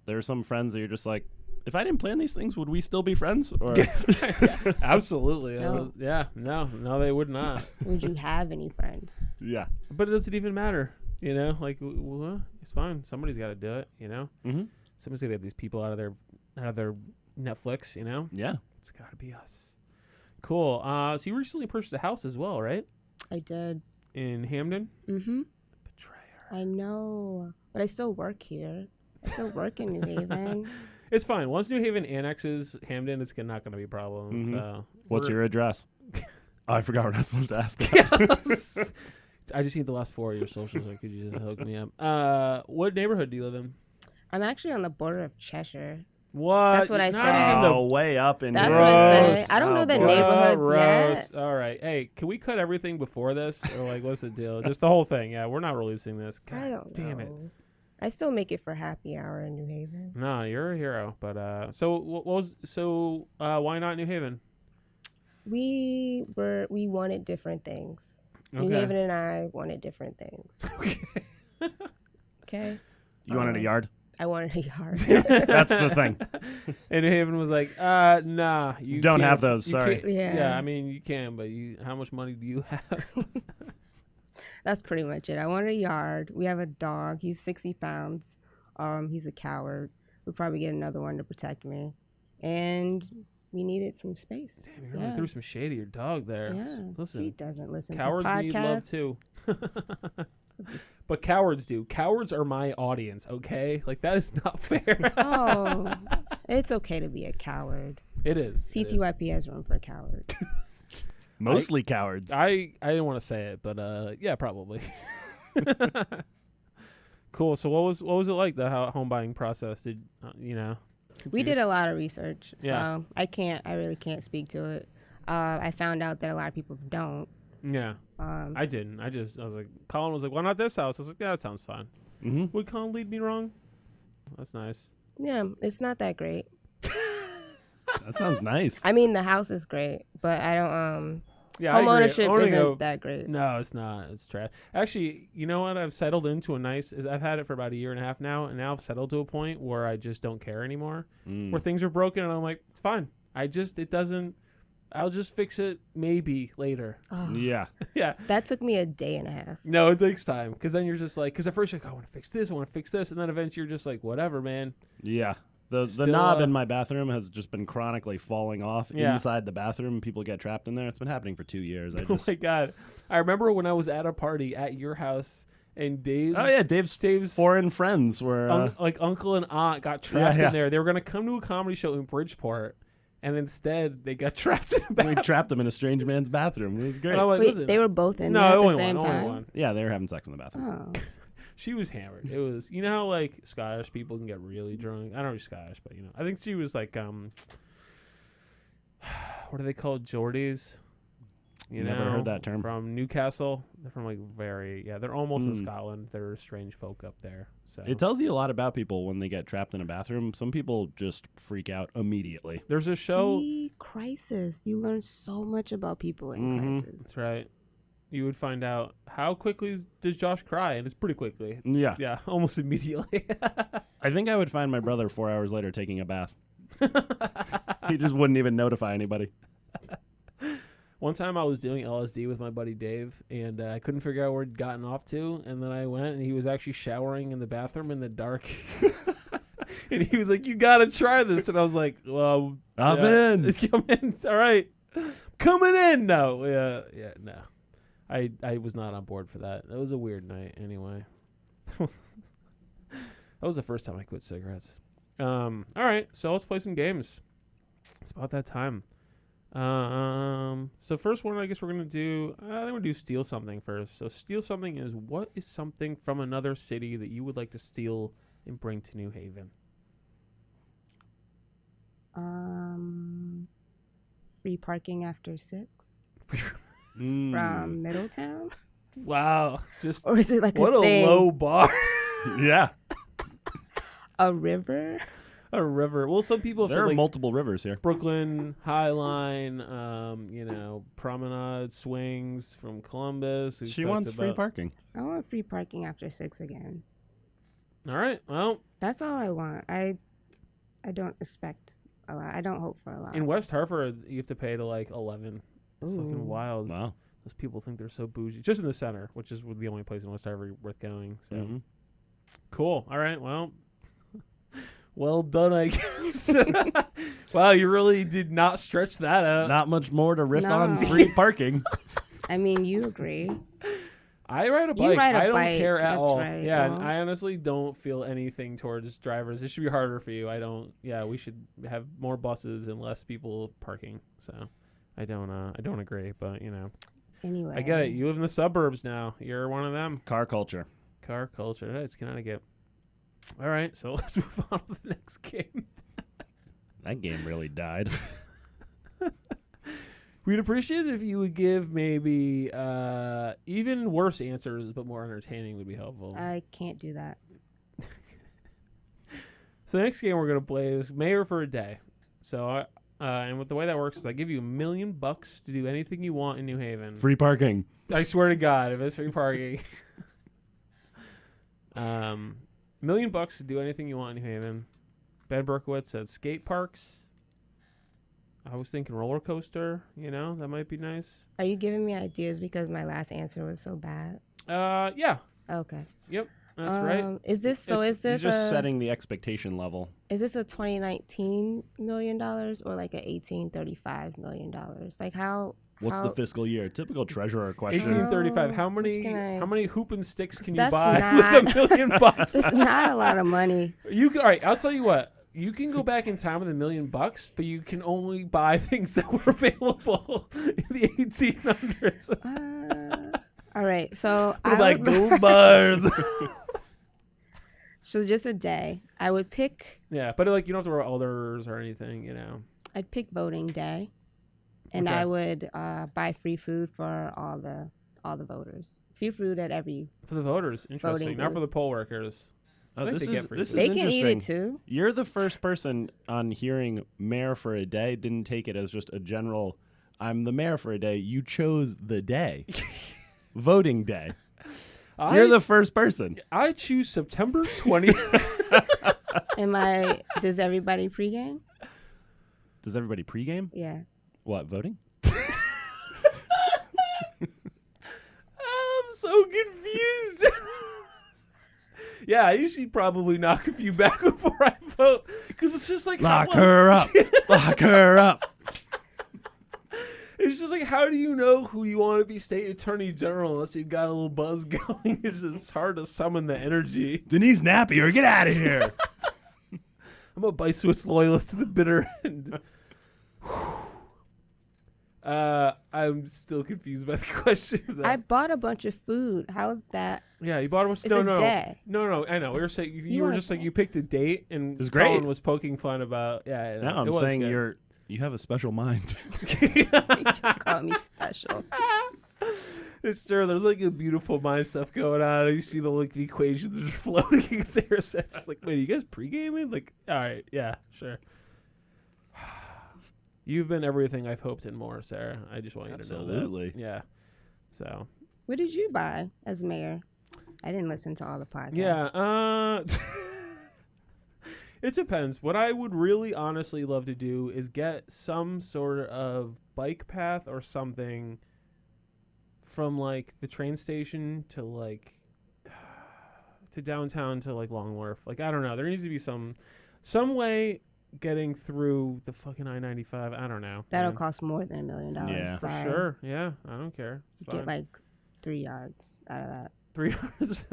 There are some friends that you're just like, if I didn't plan these things, would we still be friends? Or yeah, absolutely. No. No, they would not. Would you have any friends? Yeah. But it doesn't even matter, you know? Like, well, it's fine. Somebody's got to do it, you know? Mm-hmm. Somebody's got to get these people out of their Netflix, you know? Yeah. It's got to be us. Cool. So you recently purchased a house as well, right? I did. In Hamden? Mm-hmm. Betrayer. I know. But I still work here. I still work in New Haven. It's fine. Once New Haven annexes Hamden, it's not going to be a problem. Mm-hmm. So what's your address? Oh, I forgot what I was supposed to ask. Yes. I just need the last 4 of your socials. So could you just hook me up? What neighborhood do you live in? I'm actually on the border of Cheshire. What? That's what I Not said. even Oh, way up in That's gross. what I say. I don't know the neighborhoods yet. All right. Hey, can we cut everything before this? Or, like, what's the deal? Just the whole thing. Yeah, we're not releasing this. God I don't damn know. it. I still make it for happy hour in New Haven. No, you're a hero. But why not New Haven? We wanted different things. Okay. New Haven and I wanted different things. Okay. You wanted a yard? I wanted a yard. That's the thing. And New Haven was like, nah, you don't can't have those. Sorry. Yeah. I mean, you can, but how much money do you have? That's pretty much it. I wanted a yard. We have a dog. He's 60 pounds. He's a coward. We'll probably get another one to protect me. And we needed some space. Damn, you really threw some shade at your dog there. Yeah. Listen, He doesn't listen cowards to podcasts. need love too. But cowards do. Cowards are my audience, okay? Like, that is not fair. Oh, it's okay to be a coward. It is. CTYP has room for cowards. Mostly cowards. I didn't want to say it, but yeah, probably. Cool. So what was it like, the home buying process? Did We did a lot of research, Yeah. so I really can't speak to it. I found out that a lot of people don't. Yeah. I didn't. I was like, Colin was like, why not this house? I was like, yeah, that sounds fine. Mm-hmm. Would Colin lead me wrong? That's nice. Yeah, it's not that great. That sounds nice. I mean, the house is great, but I don't. Yeah, home I agree. ownership Owning isn't that great. No, it's not. It's trash. Actually, you know what? I've settled into I've had it for about a year and a half now, and now I've settled to a point where I just don't care anymore. Where things are broken, and I'm like, it's fine. I'll just fix it maybe later. Oh, Yeah. Yeah. that took me a day and a half. No, it takes time, because then you're just like, because at first you're like, I want to fix this, and then eventually you're just like, whatever, man. Yeah. The Still, knob in my bathroom has just been chronically falling off Yeah. inside the bathroom. People get trapped in there. It's been happening for 2 years. Oh my God. I remember when I was at a party at your house, and Dave's foreign friends were like uncle and aunt got trapped Yeah. in there. They were going to come to a comedy show in Bridgeport, and instead they got trapped in the we bathroom. trapped them in a strange man's bathroom. It was great. And I'm like, Wait, listen, they were both in no, there at the only same one, time? only one. Yeah, they were having sex in the bathroom. Oh. She was hammered. It was, you know how like Scottish people can get really drunk. I don't know if she's Scottish, but I think she was like what are they called? Geordies. Never heard that term. From Newcastle. They're from like they're almost in Scotland. They're strange folk up there. So It tells you a lot about people when they get trapped in a bathroom. Some people just freak out immediately. there's a show. See, crisis. You learn so much about people in Mhm. crisis. That's right. You would find out how quickly does Josh cry, and it's pretty quickly. Yeah. Yeah, almost immediately. I think I would find my brother 4 hours later taking a bath. He just wouldn't even notify anybody. One time I was doing LSD with my buddy Dave, and I couldn't figure out where he'd gotten off to, and then I went, and he was actually showering in the bathroom in the dark. And he was like, you gotta try this. And I was like, well, I'm in. Come in. It's all right. Coming in. No. Yeah, no. I was not on board for that. That was a weird night anyway. That was the first time I quit cigarettes. All right, so let's play some games. It's about that time. So first one, I guess we're gonna do. I think we're gonna do steal something first. So steal something is, what is something from another city that you would like to steal and bring to New Haven? Free parking after 6 Mm. from Middletown, Wow, just or is it like what a a thing? low bar. Yeah. A river? A river. Well, some people have There said are like multiple rivers here. Brooklyn, High Line, Promenade, Swings from Columbus. We've She talked wants free about- parking. I want free parking after 6 again. All right. Well, That's all I want. I don't expect a lot. I don't hope for a lot. in West Hartford, you have to pay to like 11. It's Ooh. fucking wild. Wow. Those people think they're so bougie. Just in the center, which is the only place in West Hartford worth going. So Mhm. cool. All right. Well, well done, I guess. Wow, you really did not stretch that out. Not much more to riff on No. free parking. I mean, you agree. I ride a You bike. ride a I don't bike, care at that's all. right, Yeah, and well. I honestly don't feel anything towards drivers. It should be harder for you. I don't. Yeah, we should have more buses and less people parking. So, I don't agree. But Anyway. I get it. You live in the suburbs now. You're one of them. Car culture. Car culture. It's Connecticut. All right, so let's move on to the next game. That game really died. We'd appreciate it if you would give maybe even worse answers, but more entertaining would be helpful. I can't do that. So the next game we're going to play is Mayor for a Day. So, and with the way that works is I give you $1 million to do anything you want in New Haven. Free parking. I swear to God, if it's free parking. $1 million to do anything you want in New Haven. Ben Berkowitz said skate parks. I was thinking roller coaster. That might be nice. Are you giving me ideas because my last answer was so bad? Yeah. Okay. Yep. That's right. Is this He's just setting the expectation level. Is this a 2019 $1 million or like a 1835 $1 million? Like how? What's the fiscal year? Typical treasurer question. 1835. How Oh, many? which can I- How many hoop and sticks can you That's buy not- with $1 million? It's not a lot of money. You can. All right. I'll tell you what. You can go back in time with $1 million, but you can only buy things that were available in the 1800s. All right, so Like gold bars. So just a day. I would pick. Yeah, but like you don't have to wear elders or anything, you know. I'd pick voting day, and Okay. I would buy free food for all the voters. Free food at every. For the voters, interesting. Voting Not for booth. the poll workers. I think they get free food. They can eat it interesting. too. You're the first person on hearing mayor for a day didn't take it as just a general. I'm the mayor for a day. You chose the day, voting day. You're the first person. I choose September 20th. Does everybody pregame? Does everybody pregame? Yeah. What, voting? I'm so confused. Yeah, I usually probably knock a few back before I vote because it's just like Lock her up. Lock her up. It's just like, how do you know who you want to be state attorney general unless you've got a little buzz going? It's just hard to summon the energy. Denise Napier, get out of here. I'm a Biswitz loyalist to the bitter end. I'm still confused by the question. I bought a bunch of food. How's that? Yeah, you bought a bunch. It's No, a no, day. no. I know. We were saying you were want just a like day. you picked a date, and It was great. Colin was poking fun about. Yeah, I know. No, It I'm was saying good. you have a special mind. You just call me special. It's true. There's like a beautiful mind stuff going on. You see the equations are floating. Sarah said, "She's like, wait, are you guys pre-gaming?" Like, all right, yeah, sure. You've been everything I've hoped and more, Sarah. I just want you to know that. Absolutely. Yeah. So. What did you buy as mayor? I didn't listen to all the podcasts. Yeah. It depends. What I would really honestly love to do is get some sort of bike path or something from like the train station to like to downtown to like Long Wharf. Like, I don't know. There needs to be some way getting through the fucking I-95. I don't know. That'll man. cost more than $1 million. Yeah. For Sorry. sure. Yeah, I don't care. It's Get fine. like 3 yards out of that. 3 hours.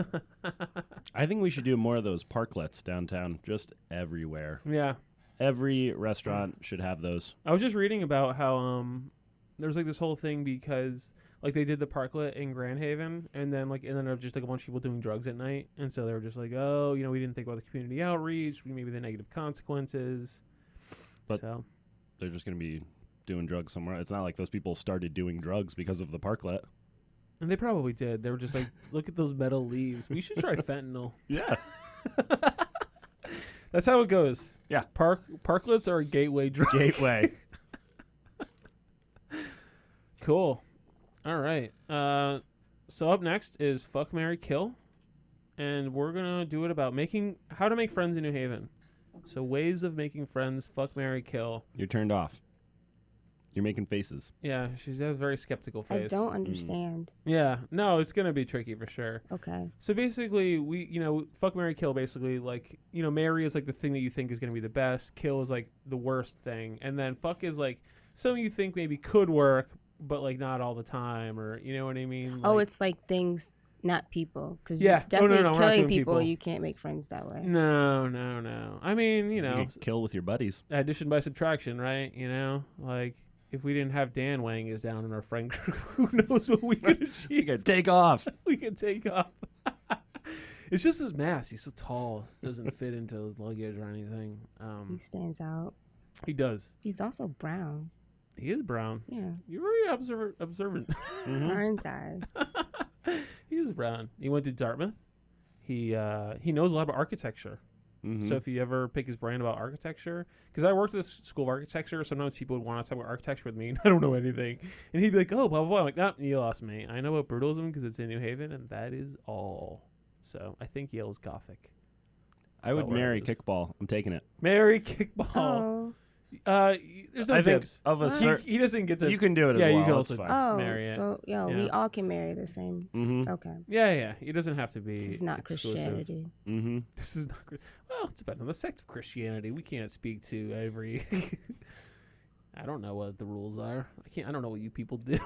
I think we should do more of those parklets downtown, just everywhere. Yeah. Every restaurant should have those. I was just reading about how there's like this whole thing because like they did the parklet in Grand Haven and then there was just like a bunch of people doing drugs at night, and so they were just like, oh, we didn't think about the community outreach, maybe the negative consequences. But so they're just going to be doing drugs somewhere. It's not like those people started doing drugs because of the parklet. and they probably did. They were just like, look at those metal leaves. We should try fentanyl. Yeah. That's how it goes. Yeah. Parklets are a gateway drug. Gateway. Cool. All right. So up next is Fuck, Marry, Kill. And we're going to do it about how to make friends in New Haven. So ways of making friends, fuck, marry, kill. You're turned off. You're making faces. Yeah, she has a very skeptical face. I don't understand. Yeah, no, it's going to be tricky for sure. Okay. So basically, fuck, marry, kill, basically, marry is like the thing that you think is going to be the best. Kill is like the worst thing. And then fuck is like something you think maybe could work, but like not all the time, or you know what I mean? Oh, Like, it's like things, not people. Because Yeah. you're definitely No, we're not killing doing people. people. You can't make friends that way. No. I mean, You can kill with your buddies. addition by subtraction, right? Like if we didn't have Dan weighing us down in our friend group, who knows what we could You achieve? can take off. We could take off. It's just his mass. He's so tall. Doesn't fit into luggage or anything. He stands out. He does. He's also brown. He is brown. Yeah. You're very observant. Aren't I? He is brown. He went to Dartmouth. He knows a lot about architecture. Mhm. So if you ever pick his brain about architecture, because I worked at the School of Architecture, sometimes people would want to talk about architecture with me, and I don't know anything. And he'd be like, oh, blah, blah, blah. I'm like, no, you lost me. I know about brutalism because it's in New Haven, and that is all. So I think Yale's Gothic. I would about where marry it is. kickball. I'm taking it. Marry kickball. Oh. There's no I think dibs. of a What? certain. He doesn't get to. You can do it as Yeah, well. you can That's also- fine. Oh, marry it. so we Yeah. all can marry the same. Mm-hmm. Okay. Yeah. He doesn't have to be. This is not exclusive. Christianity. Mm-hmm. This is not. Well, it depends on the sect of Christianity. We can't speak to every. I don't know what the rules are. I don't know what you people do.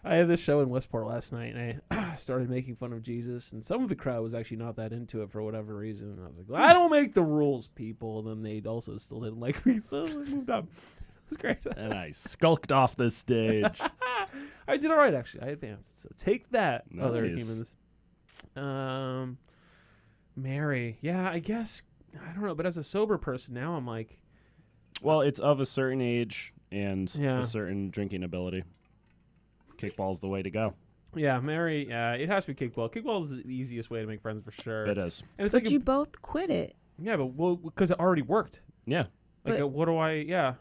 I had this show in Westport last night, and I started making fun of Jesus, and some of the crowd was actually not that into it for whatever reason. And I was like, well, I don't make the rules, people. And then they also still didn't like me, so I moved on. It was great. And I skulked off the stage. I did all right, actually. I advanced. So take that, other Nice. humans. Mary. Yeah, I guess. I don't know. But as a sober person now, I'm like. Well, it's of a certain age and Yeah. a certain drinking ability. Kickball's the way to go. Yeah, Mary. It has to be kickball. Kickball is the easiest way to make friends for sure. It is. And it's But like you both quit it. yeah, but well, because it already worked. Yeah. Like, But- what do I? Yeah.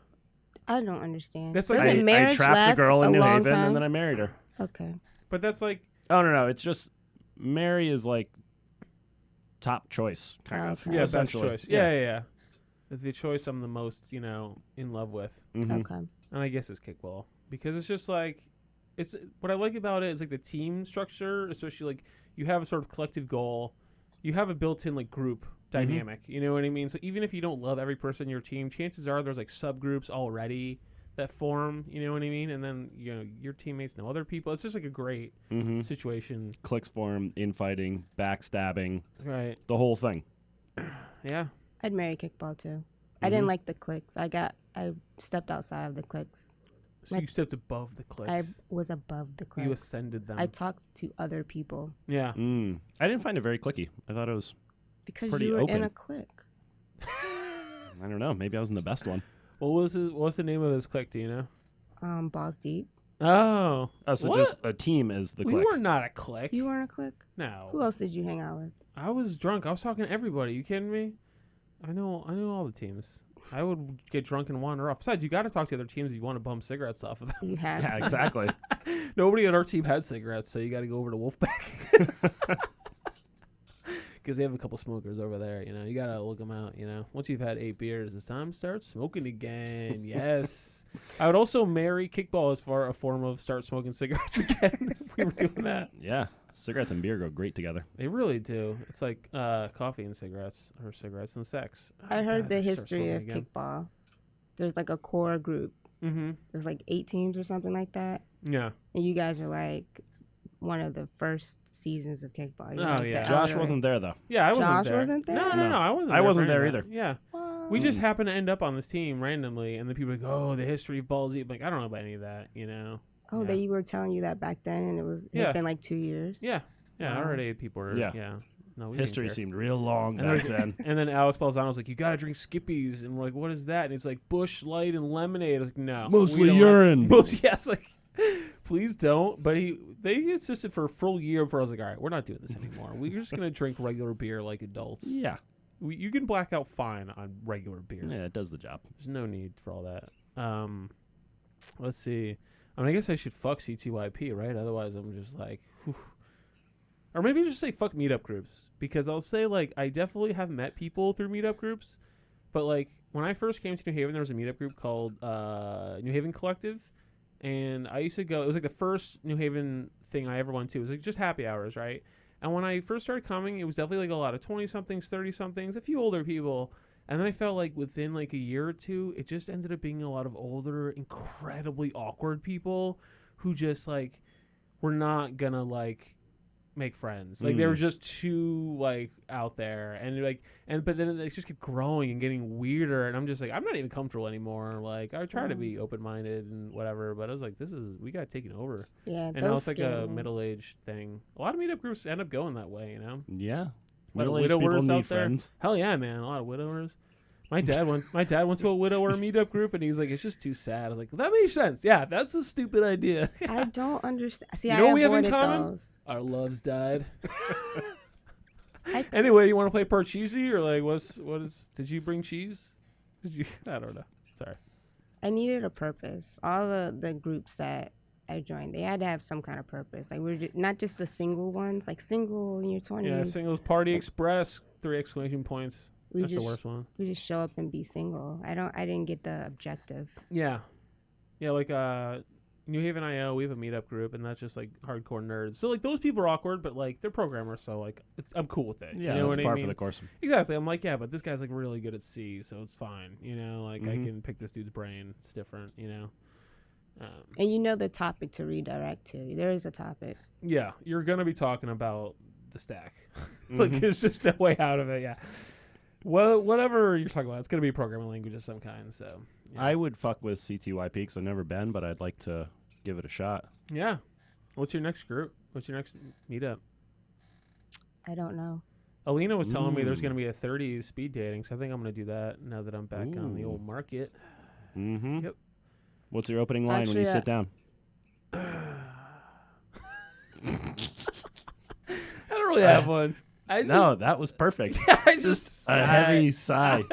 I don't understand. That's like- Doesn't I marriage trapped last a girl in New long Haven time? and then I married her. Okay. But that's like. Oh, no. It's just Mary is like top choice, kind of. Okay. Yeah, best essentially. choice. Yeah. The choice I'm the most, in love with. Mhm. Okay. And I guess it's kickball. Because it's just like, it's what I like about it is like the team structure, especially like you have a sort of collective goal. You have a built-in like group dynamic. You know what I mean? So even if you don't love every person in your team, chances are there's like subgroups already that form. You know what I mean? And then, your teammates know other people. It's just like a great Mhm. situation. Clicks form, infighting, backstabbing, Right. the whole thing. Yeah. I'd marry kickball too. I didn't like the cliques. I stepped outside of the cliques. So Like- you stepped above the clicks. I was above the cliques. You ascended them. I talked to other people yeah. I didn't find it very clicky. I thought it was, because Pretty you were in open. a clique. I don't know, maybe I wasn't the best one. What's the name of his clique? Do you know? Balls deep. Oh. Oh, so What? just a team is the We click. were not a clique. You were in a clique. No. Who else did you hang out with? I was drunk. I was talking to everybody. You kidding me? I know all the teams. I would get drunk and wander off. Besides, you got to talk to other teams if you want to bum cigarettes off of them. You have. Yeah, to. exactly. Nobody on our team had cigarettes, so you got to go over to Wolfpack. Because they have a couple smokers over there. You got to look them out. Once you've had 8 beers, it's time to start smoking again. Yes. I would also marry kickball as far a form of start smoking cigarettes again if we were doing that. Yeah, cigarettes and beer go great together. They really do. It's like coffee and cigarettes, or cigarettes and sex. I heard the start history of smoking again. kickball. There's like a core group. Mm-hmm. There's like 8 teams or something like that. Yeah. And you guys are like one of the first seasons of kickball. You're Oh, like yeah. the Josh elder. wasn't there though. Yeah, I wasn't Josh there. wasn't there? No, No. I wasn't. I there wasn't for there any of either. that. Yeah, Wow. we just happened to end up on this team randomly, and the people are like, "Oh, the history of balls." Like, I don't know about any of that. Oh, Yeah. they were telling you that back then, and it Yeah. had been like 2 years. Yeah. Wow. Already people were. Yeah. No, we didn't History care. seemed real long And back there's- then. And then Alex Balzano's like, "You got to drink Skippies," and we're like, "What is that?" And it's like Bush Light and lemonade. I was like, "No, Mostly we don't urine. Yeah, it's like, please don't. But they insisted for a full year before I was like, all right, we're not doing this anymore. We're just gonna drink regular beer like adults. Yeah. You can black out fine on regular beer. Yeah, it does the job. There's no need for all that. Let's see. I guess I should fuck CTYP, right? Otherwise, I'm just like, whew. Or maybe just say fuck meetup groups, because I'll say like I definitely have met people through meetup groups, but like when I first came to New Haven, there was a meetup group called New Haven Collective, and I used to go. It was like the first New Haven thing I ever went to. It was like just happy hours, right? And when I first started coming, it was definitely like a lot of 20-somethings, 30-somethings, a few older people. And then I felt like within like a year or two, it just ended up being a lot of older, incredibly awkward people who just like were not gonna like make friends. Like they were just too like out there, and like but then it just kept growing and getting weirder. And I'm just like, I'm not even comfortable anymore. Like I try to be open minded and whatever, but I was like, we got taken over. Yeah, And now those it's like scare a me. middle aged thing. A lot of meetup groups end up going that way, Yeah. A lot of Middle-aged people widowers out need there. friends. Hell yeah, man! A lot of widowers. My dad went to a widower meetup group, and he's like, "It's just too sad." I was like, "That makes sense. Yeah, that's a stupid idea." I don't understand. See, You I know what we have in avoided common? those. Our loves died. I- Anyway, you want to play Parcheesi, or like, what is? Did you bring cheese? Did you? I don't know. Sorry. I needed a purpose. All the groups that I joined, they had to have some kind of purpose. Like not just the single ones, like single in your 20s. Yeah, singles Party Express, 3 exclamation points. We That's just the worst one. we just show up and be single. I didn't get the objective. Yeah, like New Haven IO, we have a meetup group, and that's just like hardcore nerds. So like those people are awkward, but like they're programmers, so like I'm cool with it. Yeah, you know that's what I par mean? for the course. Exactly. I'm like, yeah, but this guy's like really good at C, so it's fine. Like I Mhm. can pick this dude's brain. It's different. And you know the topic to redirect to. There is a topic. Yeah, you're going to be talking about the stack. Like, it's just no way out of it, yeah. Well, whatever you're talking about, it's going to be a programming language of some kind, so. Yeah. I would fuck with CTYP because I've never been, but I'd like to give it a shot. Yeah. What's your next group? What's your next meetup? I don't know. Alina was telling me there's going to be a 30s speed dating, so I think I'm going to do that now that I'm back on the old market. Mm-hmm. Yep. What's your opening line when you sit down? I don't really have one. No, that was perfect. I just a heavy sigh.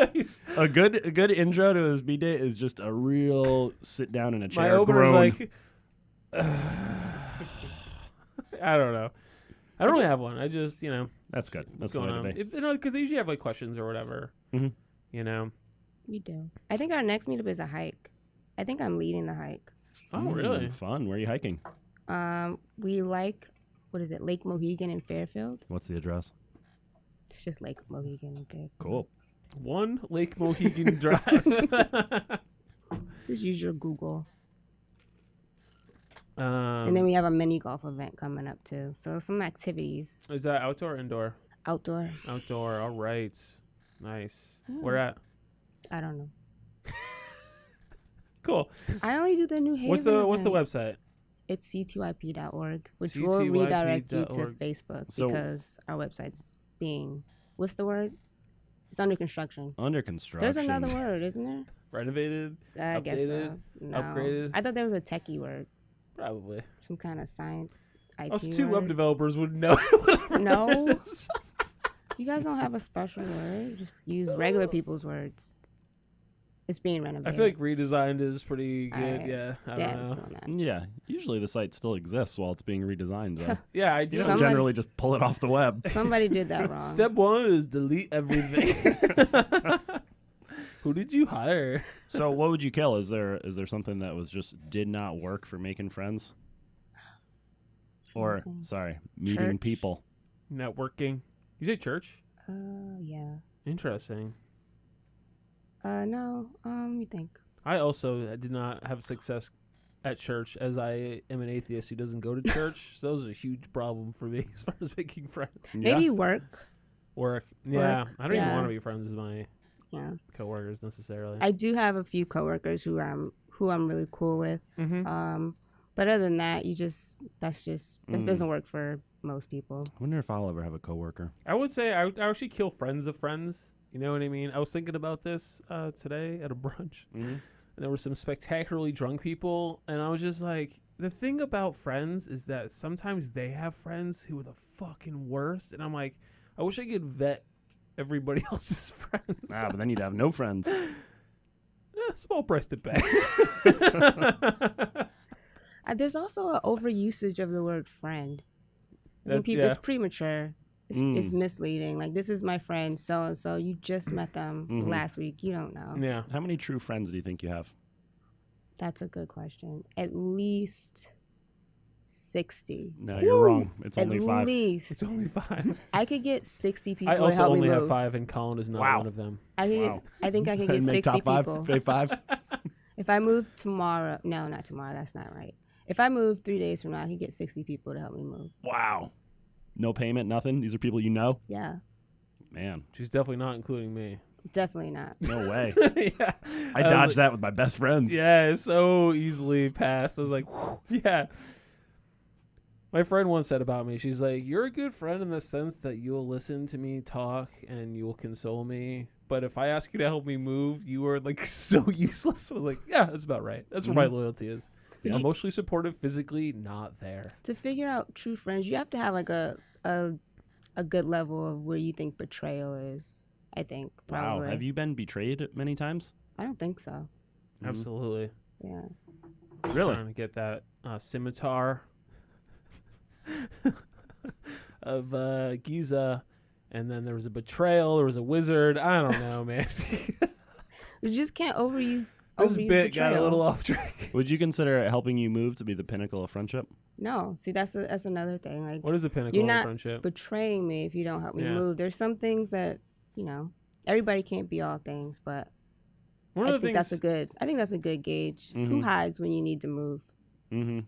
A good intro to his speed date is just a real sit down in a chair. My opener's groan. like, I don't know. I don't really have one. I just, That's good. That's what's going on. Because they usually have like questions or whatever. Mm-hmm. We do. I think our next meetup is a hike. I think I'm leading the hike. Oh, really? Fun. Where are you hiking? We like, what is it, Lake Mohegan in Fairfield? What's the address? It's just Lake Mohegan in Fairfield. Cool. 1 Lake Mohegan Drive. Just use your Google. And And then we have a mini golf event coming up too. So some activities. Is that outdoor or indoor? Outdoor. Outdoor. All right. Nice. Yeah. Where at? I don't know. Cool. I only do the New Haven. What's the events. website? It's ctyp.org, which will redirect you to CTYP.org. Facebook So- because our website's being, what's the word? It's under construction. Under construction. There's another word, isn't there? Renovated? I guess so. Updated? No. Upgraded? I thought there was a techie word, Probably. some kind of science IT Us two web word. developers would know whatever No. it is. You guys don't have a special word. Just use regular people's words. It's being I renovated. feel like redesigned is pretty good. Alright. Yeah. I don't Dad's know. doing that. Yeah. Usually the site still exists while it's being redesigned, though. Yeah, I do. You don't Somebody- generally just pull it off the web. Somebody did that wrong. Step 1 is delete everything. Who did you hire? So what would you kill? Is there something that was just did not work for making friends? Or, Nothing. sorry, meeting Church. people. Networking. You say church? Yeah. Interesting. No. Let me think. I also did not have success at church, as I am an atheist who doesn't go to church. So that was a huge problem for me as far as making friends. Maybe work. Work. Yeah. I don't even yeah. want to be friends with my Yeah. coworkers necessarily. I do have a few coworkers who I'm really cool with. Mm-hmm. But other than that, that doesn't work for most people. I wonder if I'll ever have a coworker. I would say I would actually kill friends of friends. You know what I mean? I was thinking about this today at a brunch. Mm-hmm. And there were some spectacularly drunk people. And I was just like, the thing about friends is that sometimes they have friends who are the fucking worst. And I'm like, I wish I could vet everybody else's friends. But then you'd have no friends. Small price to pay. There's also an overusage of the word friend. I think That's- it's premature. It's misleading. Like, this is my friend so and so. You just met them last week. You don't know. Yeah. How many true friends do you think you have? That's a good question. At least 60. No, you're wrong. It's At only 5. least. It's only 5. I could get 60 people I to also help only me have move. 5, and Colin is not Wow. one of them. I think I could get Make 60 top 5? people. Say 5? If I move tomorrow, no, not tomorrow. That's not right. If I move 3 days from now, I could get 60 people to help me move. Wow. No payment, nothing? These are people you know? Yeah, Man, She's definitely not including me. definitely not. no way. Yeah. I was dodged like, that with my best friends. Yeah, it's so easily passed. I was like, whew, yeah. My friend once said about me, she's like, you're a good friend in the sense that you'll listen to me talk and you'll console me. But if I ask you to help me move, you are like so useless. I was like, yeah, that's about right. That's where my loyalty is. Yeah. Emotionally supportive, physically not there. To figure out true friends, you have to have like a good level of where you think betrayal is. I think probably. Wow. Have you been betrayed many times? I don't think so. Absolutely. Yeah. Really? Trying to get that scimitar of Giza, and then there was a betrayal. There was a wizard. I don't know, man. You just can't overuse. This overuse bit got a betrayal. little off track. Would you consider helping you move to be the pinnacle of friendship? No, see that's another thing. Like, What is the pinnacle you're of not friendship? betraying me if you don't help me Yeah. move. There's some things that everybody can't be all things, but One of I the think things that's a good gauge. Who hides when you need to move? Mm-hmm.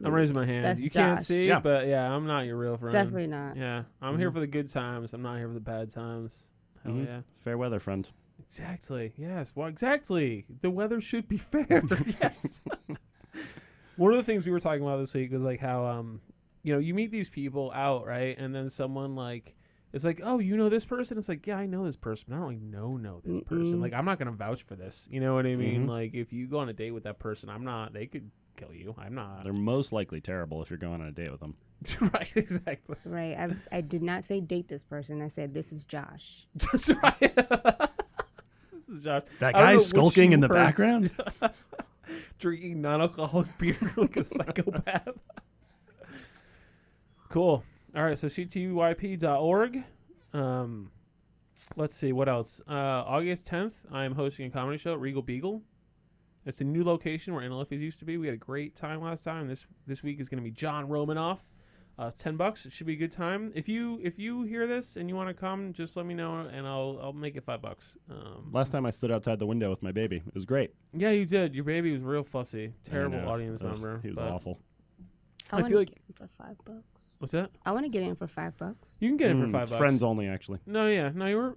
I'm raising my hand. That's You can't Josh. see, Yeah. but yeah, I'm not your real friend. Definitely not. Yeah, I'm here for the good times. I'm not here for the bad times. Hell yeah. Fair weather, friend. Exactly. Yes. Well, exactly. The weather should be fair. Yes. One of the things we were talking about this week was like how you meet these people out, right? And then someone like it's like, "Oh, you know this person?" It's like, "Yeah, I know this person, but I don't like know this person. Like I'm not going to vouch for this." You know what I mean? Like if you go on a date with that person, they could kill you. I'm not. They're most likely terrible if you're going on a date with them. Right, exactly. Right. I did not say date this person. I said this is Josh. That's right. This is Josh. That I don't know guy what skulking you in the heard. background? Drinking non-alcoholic beer like a psychopath. Cool. All right, so CTYP.org. Let's see, what else? August 10th, I'm hosting a comedy show at Regal Beagle. It's a new location where NLFs used to be. We had a great time last time. This week is going to be John Romanoff. $10. It should be a good time. If you hear this and you want to come, just let me know and I'll make it $5. Last time I stood outside the window with my baby. It was great. Yeah, you did. Your baby was real fussy. Terrible I know. audience member. He was but- awful. I I want feel to like- get in for $5. What's that? I want to get in for $5. You can get it for $5. It's friends only, actually. No, yeah, no, your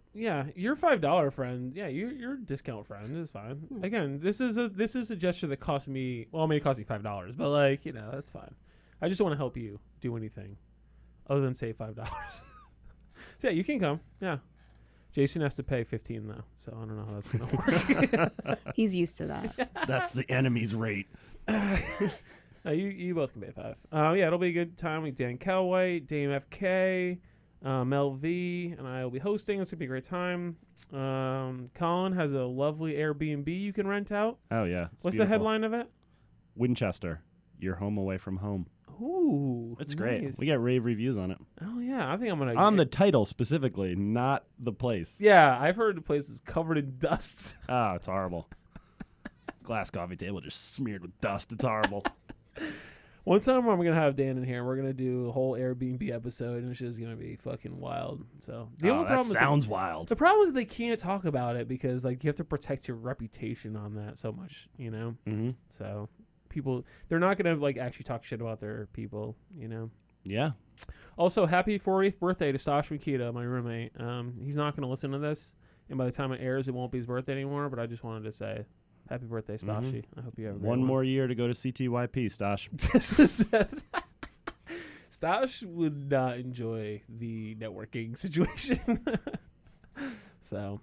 $5 friend. Yeah, your discount friend is fine. Again, this is a gesture that cost me. Well, it may cost me $5, but like that's fine. I just want to help you do anything other than say $5. So yeah, you can come. Yeah, Jason has to pay $15 though, so I don't know how that's gonna work. He's used to that. That's the enemy's rate. You both can pay $5. Yeah, it'll be a good time. We Dan Kelwhite, Dame FK, Mel V, and I will be hosting. It's gonna be a great time. Colin has a lovely Airbnb you can rent out. Oh, yeah. What's the headline of it? Winchester. You're home away from home. Ooh, It's nice. great. We get rave reviews on it. Oh yeah, I think I'm gonna On the title specifically, not the place. Yeah, I've heard the place is covered in dust. Oh, it's horrible. Glass coffee table just smeared with dust. It's horrible. One time I'm gonna have Dan in here. We're gonna do a whole Airbnb episode, and it's just gonna be fucking wild. So the only that problem sounds is wild. the problem is they can't talk about it because like you have to protect your reputation on that so much, Mm-hmm. So people, they're not gonna like actually talk shit about their people, Yeah. Also, happy 40th birthday to Stash Makita, my roommate. He's not gonna listen to this, and by the time it airs, it won't be his birthday anymore. But I just wanted to say. Happy birthday, Stashi. I hope you have a great One more year to go to CTYP, Stash. Stash would not enjoy the networking situation. So,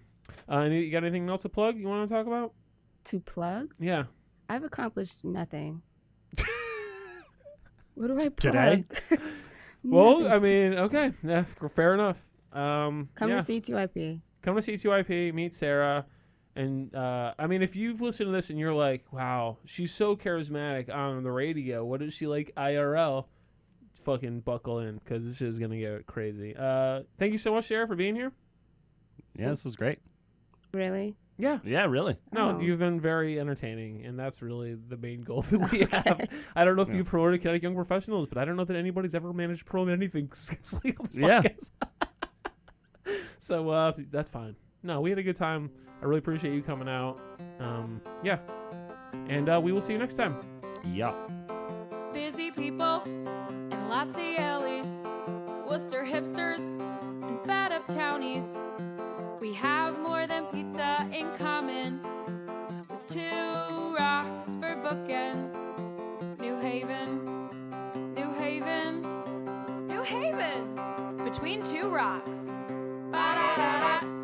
you got anything else to plug you want to talk about? To plug? Yeah. I've accomplished nothing. What do I plug? Today? Well, Nothing. I mean, okay. Yeah, fair enough. Come to CTYP. Come to CTYP, meet Sarah. And, I mean, if you've listened to this and you're like, wow, she's so charismatic on the radio. What is she like IRL? Fucking buckle in because this is going to get crazy. Thank you so much, Sarah, for being here. Yeah, this was great. Really? Yeah. Yeah, really. No, Oh. you've been very entertaining, and that's really the main goal that we have. I don't know if you promoted Connecticut Young Professionals, but I don't know that anybody's ever managed to promote anything successfully on this Yeah. podcast. So that's fine. No, we had a good time. I really appreciate you coming out. Yeah. And we will see you next time. Yeah. Busy people and lots of yellies, Worcester hipsters and fat up townies. We have more than pizza in common, with 2 rocks for bookends. New Haven, New Haven, New Haven, between 2 rocks. Ba-da-da-da.